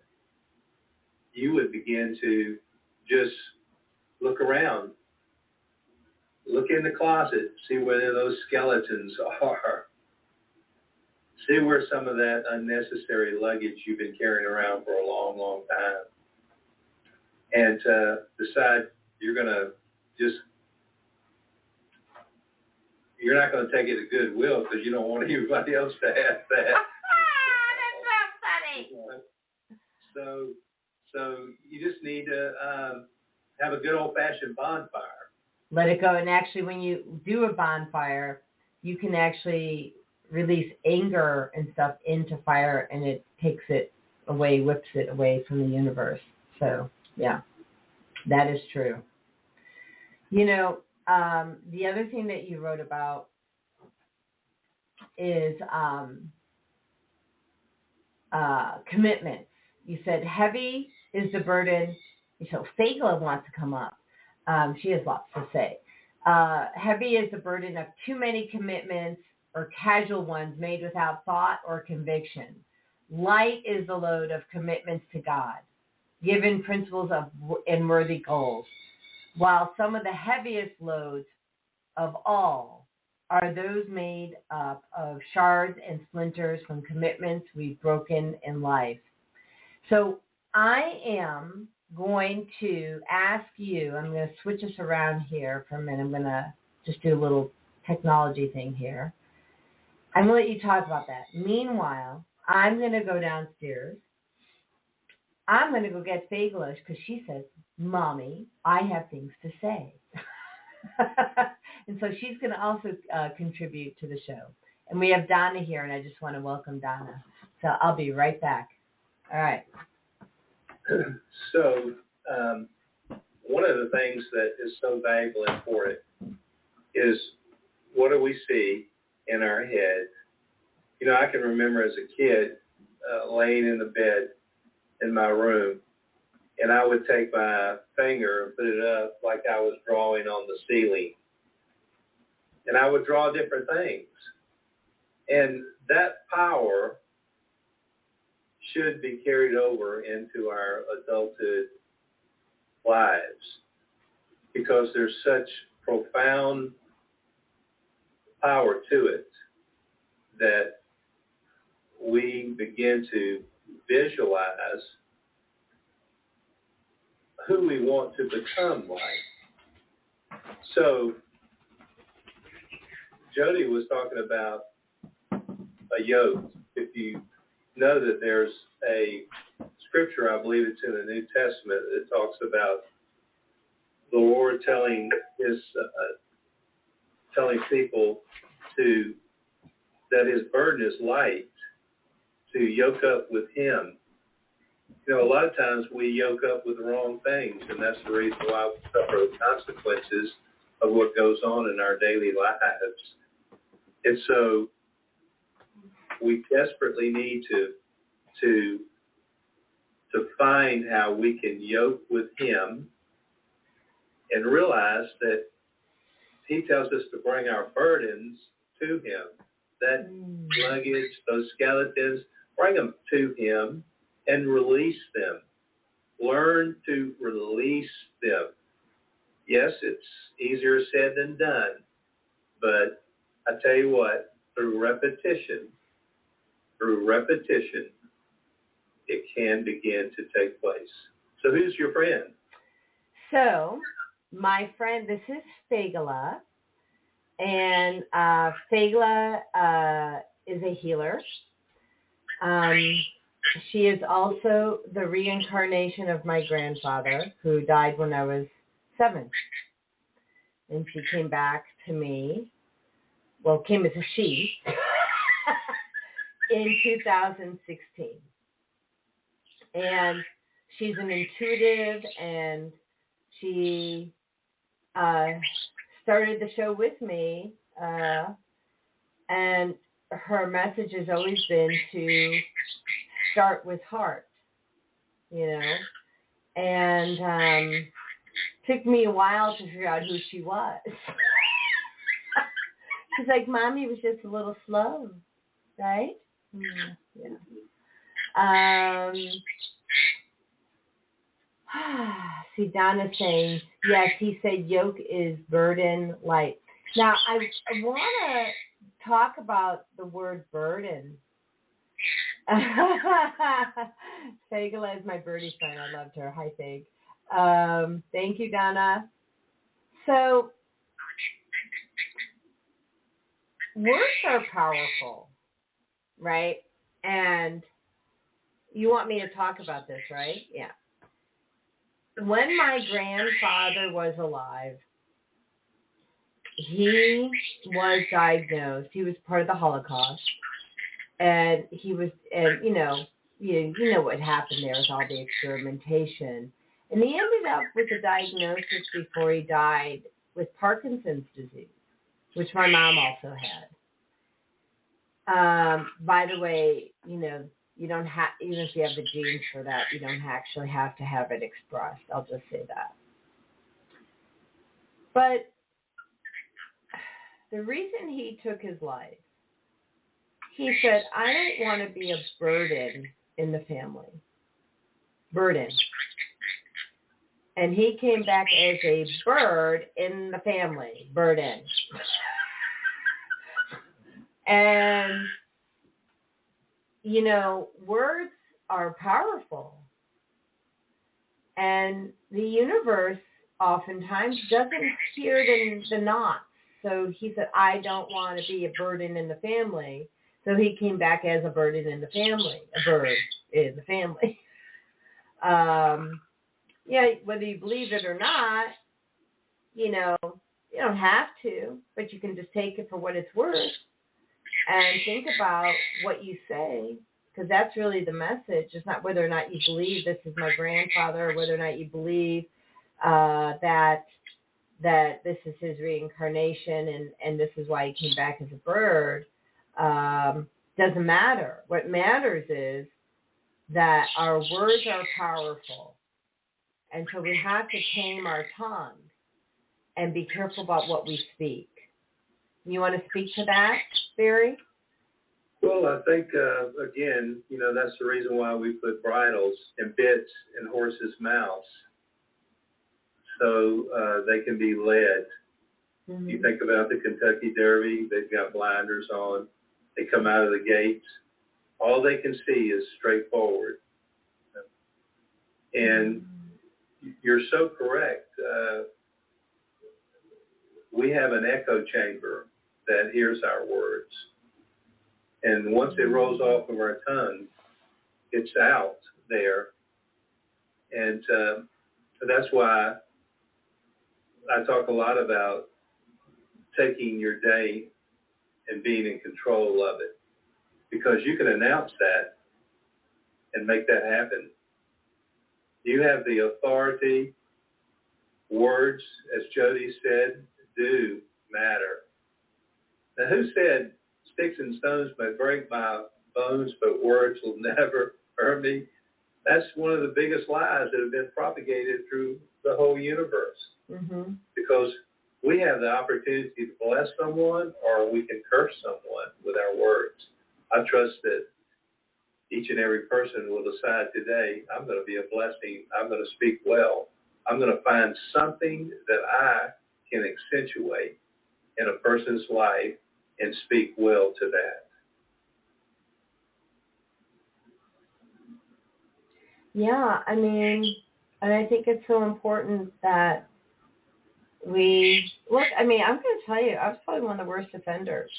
you would begin to just look around. Look in the closet, see where those skeletons are. See where some of that unnecessary luggage you've been carrying around for a long, long time. And decide you're not going to take it to Goodwill because you don't want anybody else to have that.
That's so funny.
So you just need to have a good old-fashioned bonfire.
Let it go. And actually, when you do a bonfire, you can actually release anger and stuff into fire, and it takes it away, whips it away from the universe. So, yeah, that is true. You know, the other thing that you wrote about is commitments. You said heavy is the burden. So Fagla wants to come up. She has lots to say. Heavy is the burden of too many commitments or casual ones made without thought or conviction. Light is the load of commitments to God, given principles and worthy goals. While some of the heaviest loads of all are those made up of shards and splinters from commitments we've broken in life. So I am going to ask you, I'm going to switch us around here for a minute. I'm going to just do a little technology thing here. I'm going to let you talk about that. Meanwhile, I'm going to go downstairs. I'm going to go get Fagelish because she says, Mommy, I have things to say. And so she's going to also contribute to the show. And we have Donna here, and I just want to welcome Donna. So I'll be right back. All right.
So one of the things that is so valuable and important is what do we see in our head? You know, I can remember as a kid laying in the bed in my room, and I would take my finger and put it up like I was drawing on the ceiling. And I would draw different things. And that power should be carried over into our adulthood lives because there's such profound power to it that we begin to visualize who we want to become like. So Jody was talking about a yoke. If you know that there's a scripture, I believe it's in the New Testament, that talks about the Lord telling people that his burden is light, to yoke up with him. You know, a lot of times we yoke up with the wrong things, and that's the reason why we suffer the consequences of what goes on in our daily lives. And so we desperately need to find how we can yoke with him and realize that he tells us to bring our burdens to him. That luggage, those skeletons, bring them to him and release them. Learn to release them. Yes, it's easier said than done, but I tell you what, through repetition, it can begin to take place. So who's your friend?
So my friend, this is Fagla, and Fagla is a healer. She is also the reincarnation of my grandfather, who died when I was 7. And she came back to me. Well, came as a she. in 2016. And she's an intuitive, and she started the show with me, and her message has always been to start with heart, you know, and took me a while to figure out who she was. She's like, Mommy was just a little slow, right? Yeah. See, Donna's saying, yes, he said yoke is burden light. Now, I want to talk about the word burden. Fagala is my birdie friend. I loved her. Hi, Fag. Thank you, Donna. So, words are powerful, right? And you want me to talk about this, right? Yeah. When my grandfather was alive, he was diagnosed. He was part of the Holocaust, and he was, and you know what happened there with all the experimentation. And he ended up with a diagnosis before he died with Parkinson's disease, which my mom also had. By the way, you don't have, even if you have the genes for that, you don't actually have to have it expressed. I'll just say that. But the reason he took his life, he said, I don't want to be a burden in the family. Burden. And he came back as a bird in the family. Burden. And words are powerful. And the universe oftentimes doesn't hear the knots. So he said, I don't want to be a burden in the family. So he came back as a burden in the family, a bird in the family. Whether you believe it or not, you don't have to, but you can just take it for what it's worth and think about what you say, because that's really the message. It's not whether or not you believe this is my grandfather, or whether or not you believe that this is his reincarnation and this is why he came back as a bird. Doesn't matter. What matters is that our words are powerful. And so we have to tame our tongue and be careful about what we speak. You want to speak to that, Barry?
Well, I think, again, that's the reason why we put bridles and bits in horses' mouths, so they can be led. Mm-hmm. You think about the Kentucky Derby, they've got blinders on. They come out of the gates. All they can see is straight forward. And you're so correct. We have an echo chamber that hears our words. And once it rolls off of our tongue, it's out there. And that's why I talk a lot about taking your day and being in control of it. Because you can announce that and make that happen. You have the authority. Words, as Jody said, do matter. Now, who said sticks and stones may break my bones, but words will never hurt me? That's one of the biggest lies that have been propagated through the whole universe. Mm-hmm. Because we have the opportunity to bless someone, or we can curse someone with our words. I trust that each and every person will decide today, I'm going to be a blessing. I'm going to speak well. I'm going to find something that I can accentuate in a person's life and speak well to that.
Yeah, and I think it's so important that we look. I'm going to tell you, I was probably one of the worst offenders.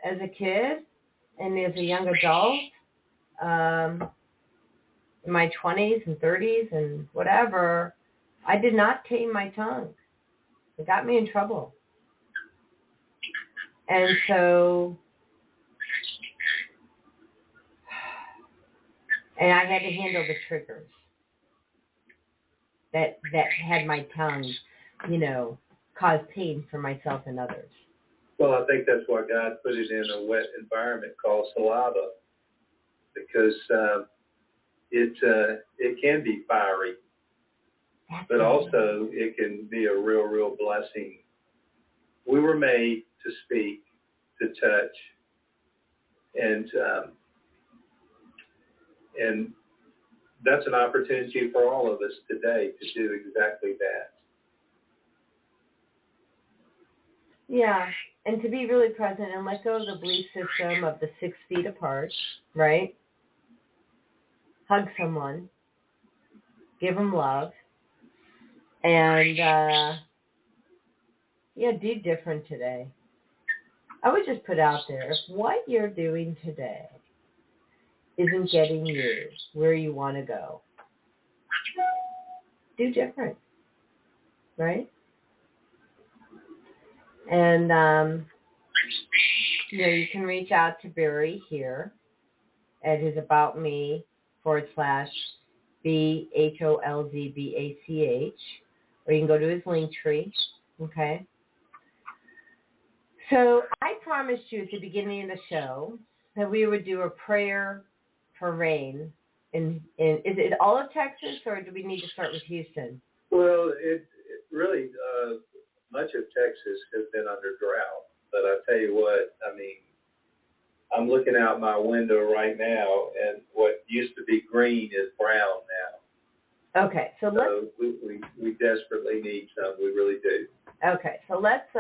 As a kid and as a young adult, in my 20s and 30s and whatever, I did not tame my tongue. It got me in trouble. And so And I had to handle the triggers that had my tongue, cause pain for myself and others.
Well, I think that's why God put it in a wet environment called saliva, because it can be fiery, but also it can be a real blessing. We were made to speak, to touch, and that's an opportunity for all of us today to do exactly that.
Yeah, and to be really present and let go of the belief system of the 6 feet apart, right? Hug someone, give them love, and do different today. I would just put out there, if what you're doing today isn't getting you where you want to go, do different, right? And, you can reach out to Barry here at his About Me /BHOLZBACH, or you can go to his link tree, okay? So I promised you at the beginning of the show that we would do a prayer for rain. Is it all of Texas, or do we need to start with Houston?
Well, it really, much of Texas has been under drought. But I tell you what, I mean, I'm looking out my window right now, and what used to be green is brown now.
Okay, so
we desperately need some. We really do.
Okay, so let's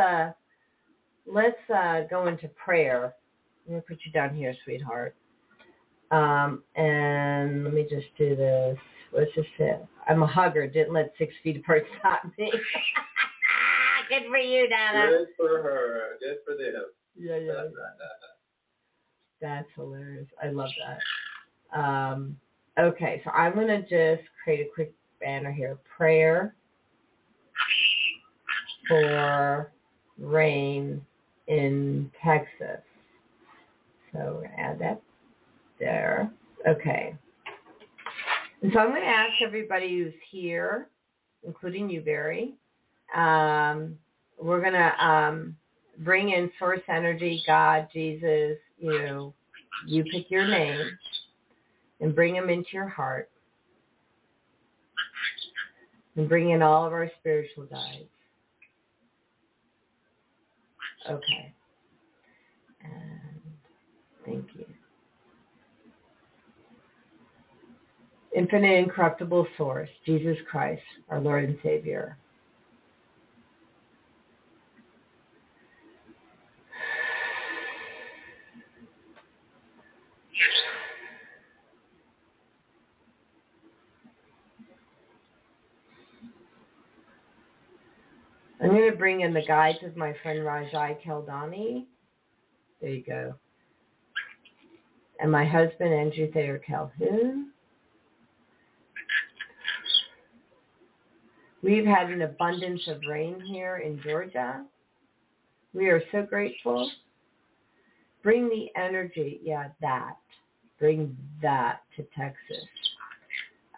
go into prayer. I'm going to put you down here, sweetheart. And let me just do this. Let's just say I'm a hugger. Didn't let 6 feet apart stop me. Good for you, Donna.
Good for her. Good for them.
Yeah. That's hilarious. I love that. Okay, so I'm going to just create a quick banner here. Prayer for rain in Texas. So we're going to add that there. Okay. And so I'm going to ask everybody who's here, including you, Barry, we're going to bring in source energy, God, Jesus, you pick your name, and bring them into your heart. And bring in all of our spiritual guides. Okay. And thank you. Infinite, incorruptible source, Jesus Christ, our Lord and Savior. I'm going to bring in the guides of my friend Rajai Keldani. There you go. And my husband, Andrew Thayer Calhoun. We've had an abundance of rain here in Georgia. We are so grateful. Bring the energy, bring that to Texas.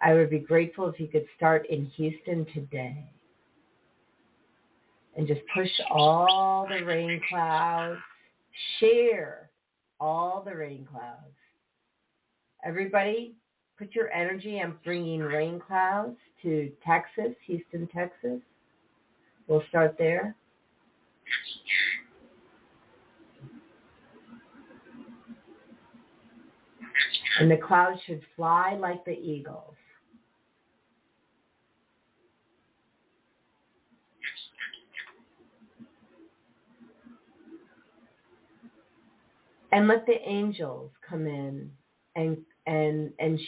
I would be grateful if you could start in Houston today. And just push all the rain clouds. Share all the rain clouds. Everybody, put your energy on bringing rain clouds to Texas, Houston, Texas. We'll start there. And the clouds should fly like the eagles. And let the angels come in and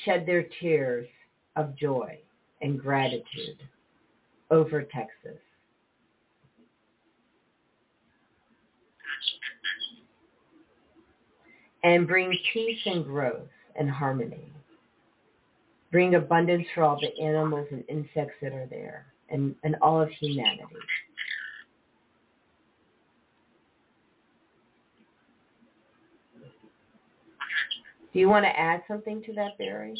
shed their tears of joy and gratitude over Texas. And bring peace and growth and harmony. Bring abundance for all the animals and insects that are there and all of humanity. Do you want to add something to that, Barry?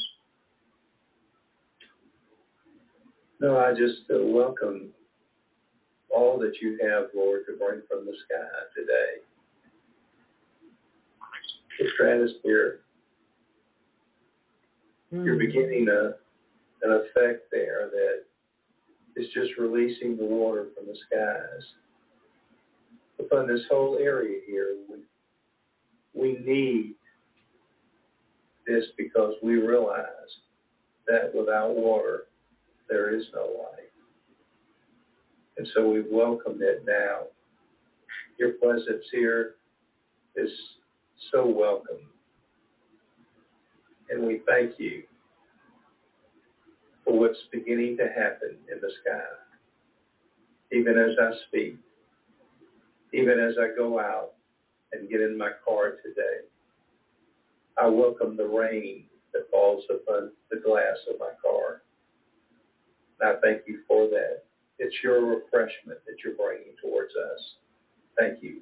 No, I just welcome all that you have, Lord, to bring from the sky today. The stratosphere, you're beginning an effect there that is just releasing the water from the skies. Upon this whole area here, we need this because we realize that without water, there is no life. And so we welcome it now. Your presence here is so welcome. And we thank you for what's beginning to happen in the sky. Even as I speak, even as I go out and get in my car today, I welcome the rain that falls upon the glass of my car. And I thank you for that. It's your refreshment that you're bringing towards us. Thank you.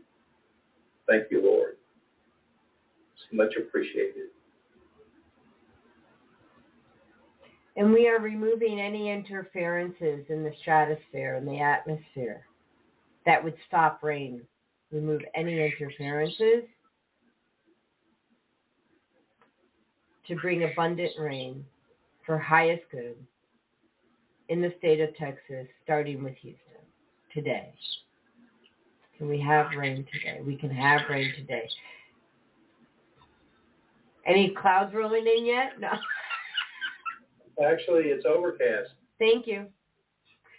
Thank you, Lord. It's much appreciated.
And we are removing any interferences in the stratosphere and the atmosphere that would stop rain. Remove any interferences to bring abundant rain for highest good in the state of Texas, starting with Houston today. Can we have rain today? We can have rain today. Any clouds rolling in yet? No.
Actually, it's overcast.
Thank you.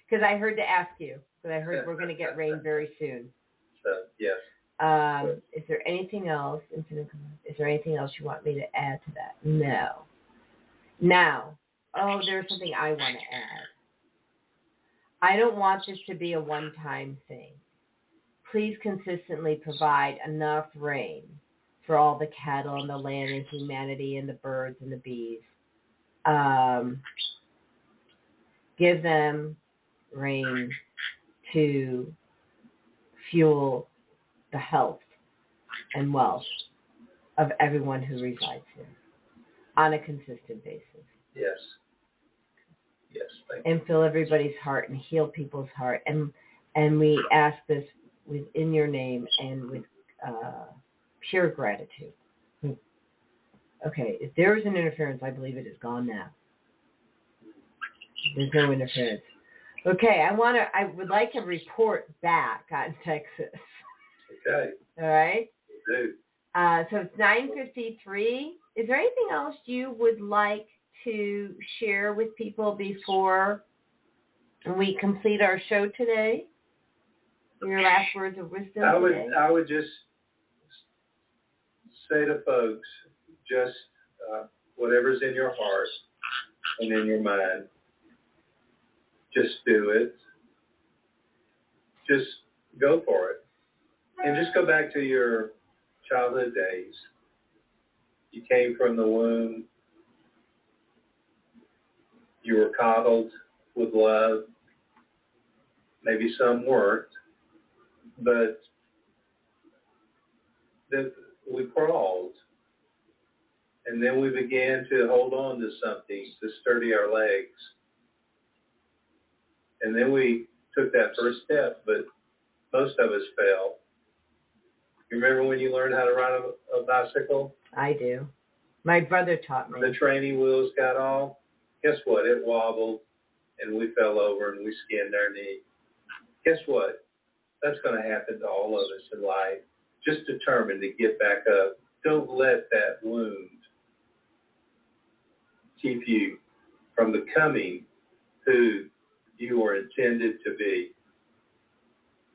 Because I heard to ask you. Because I heard we're going to get rain very soon.
So, yes.
Is there anything else? Is there anything else you want me to add to that? No. Now, there's something I want to add. I don't want this to be a one-time thing. Please consistently provide enough rain for all the cattle and the land and humanity and the birds and the bees. Give them rain to fuel the health and wealth of everyone who resides here on a consistent basis.
Yes. Yes, thank you.
And fill everybody's heart and heal people's heart. And we ask this within your name and with pure gratitude. Okay, if there is an interference, I believe it is gone now. There's no interference. Okay, I would like a report back on Texas.
Okay.
All right?
Do.
So it's 9:53. Is there anything else you would like to share with people before we complete our show today? Your last words of wisdom today?
I would just say to folks, just whatever's in your heart and in your mind, just do it. Just go for it. And just go back to your childhood days. You came from the womb. You were coddled with love. Maybe some weren't. But we crawled. And then we began to hold on to something to sturdy our legs. And then we took that first step, but most of us fell. You remember when you learned how to ride a bicycle?
I do. My brother taught me.
The training wheels got off. Guess what? It wobbled, and we fell over, and we skinned our knee. Guess what? That's going to happen to all of us in life. Just determined to get back up. Don't let that wound keep you from becoming who you were intended to be.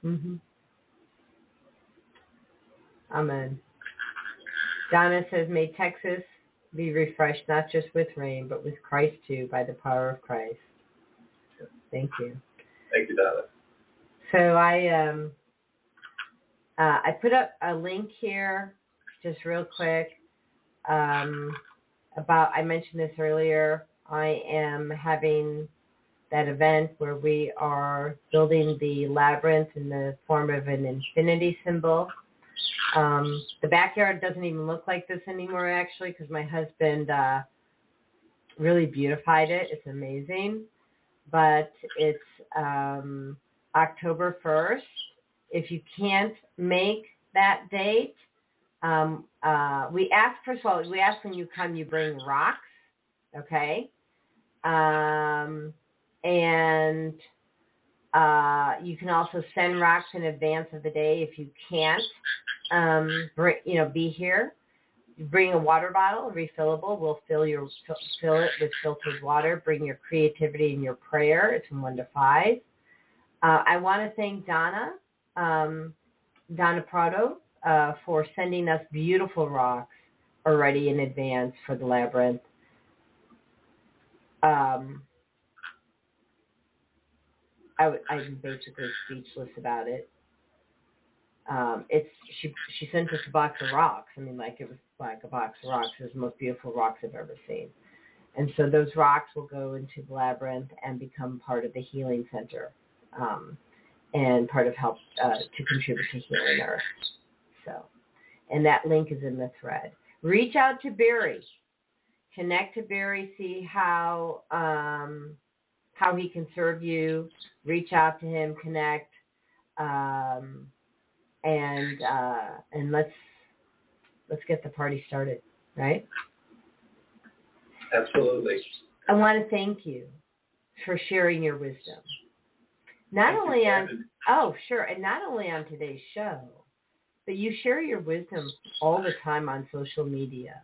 Mm-hmm. Amen. Donna says, may Texas be refreshed not just with rain, but with Christ too, by the power of Christ. Thank you.
Thank you, Donna.
So I put up a link here, just real quick, about, I mentioned this earlier, I am having that event where we are building the labyrinth in the form of an infinity symbol. The backyard doesn't even look like this anymore, actually, because my husband really beautified it. It's amazing. but it's October 1st. If you can't make that date, we ask, first of all, we ask when you come, you bring rocks, okay? And you can also send rocks in advance of the day if you can't, be here. Bring a water bottle, refillable. We'll fill it with filtered water. Bring your creativity and your prayer. It's from 1 to 5. I want to thank Donna Prado, for sending us beautiful rocks already in advance for the labyrinth. I'm basically speechless about it. She sent us a box of rocks. I mean, like it was like a box of rocks. It was the most beautiful rocks I've ever seen. And so those rocks will go into the labyrinth and become part of the healing center, and part of help to contribute to healing Earth. So, and that link is in the thread. Reach out to Barry, connect to Barry, see how he can serve you. Reach out to him, connect. And let's get the party started, right?
Absolutely.
I want to thank you for sharing your wisdom. Not only on today's show, but you share your wisdom all the time on social media.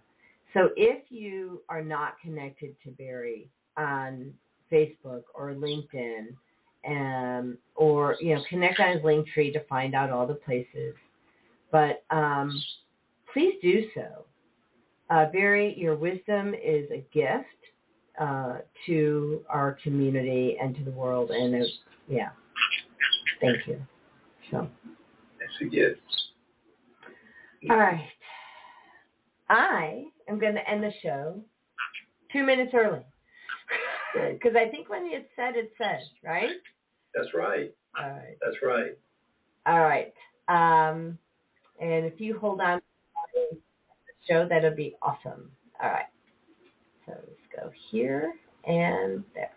So if you are not connected to Barry on Facebook or LinkedIn, or connect on his Linktree to find out all the places. But please do so. Barry, your wisdom is a gift to our community and to the world, and thank you. So
it's a gift.
All right, I am going to end the show 2 minutes early. Because I think when it's said, right?
That's right.
All right.
That's right.
All right. And if you hold on to the show, that'll be awesome. All right. So let's go here and there.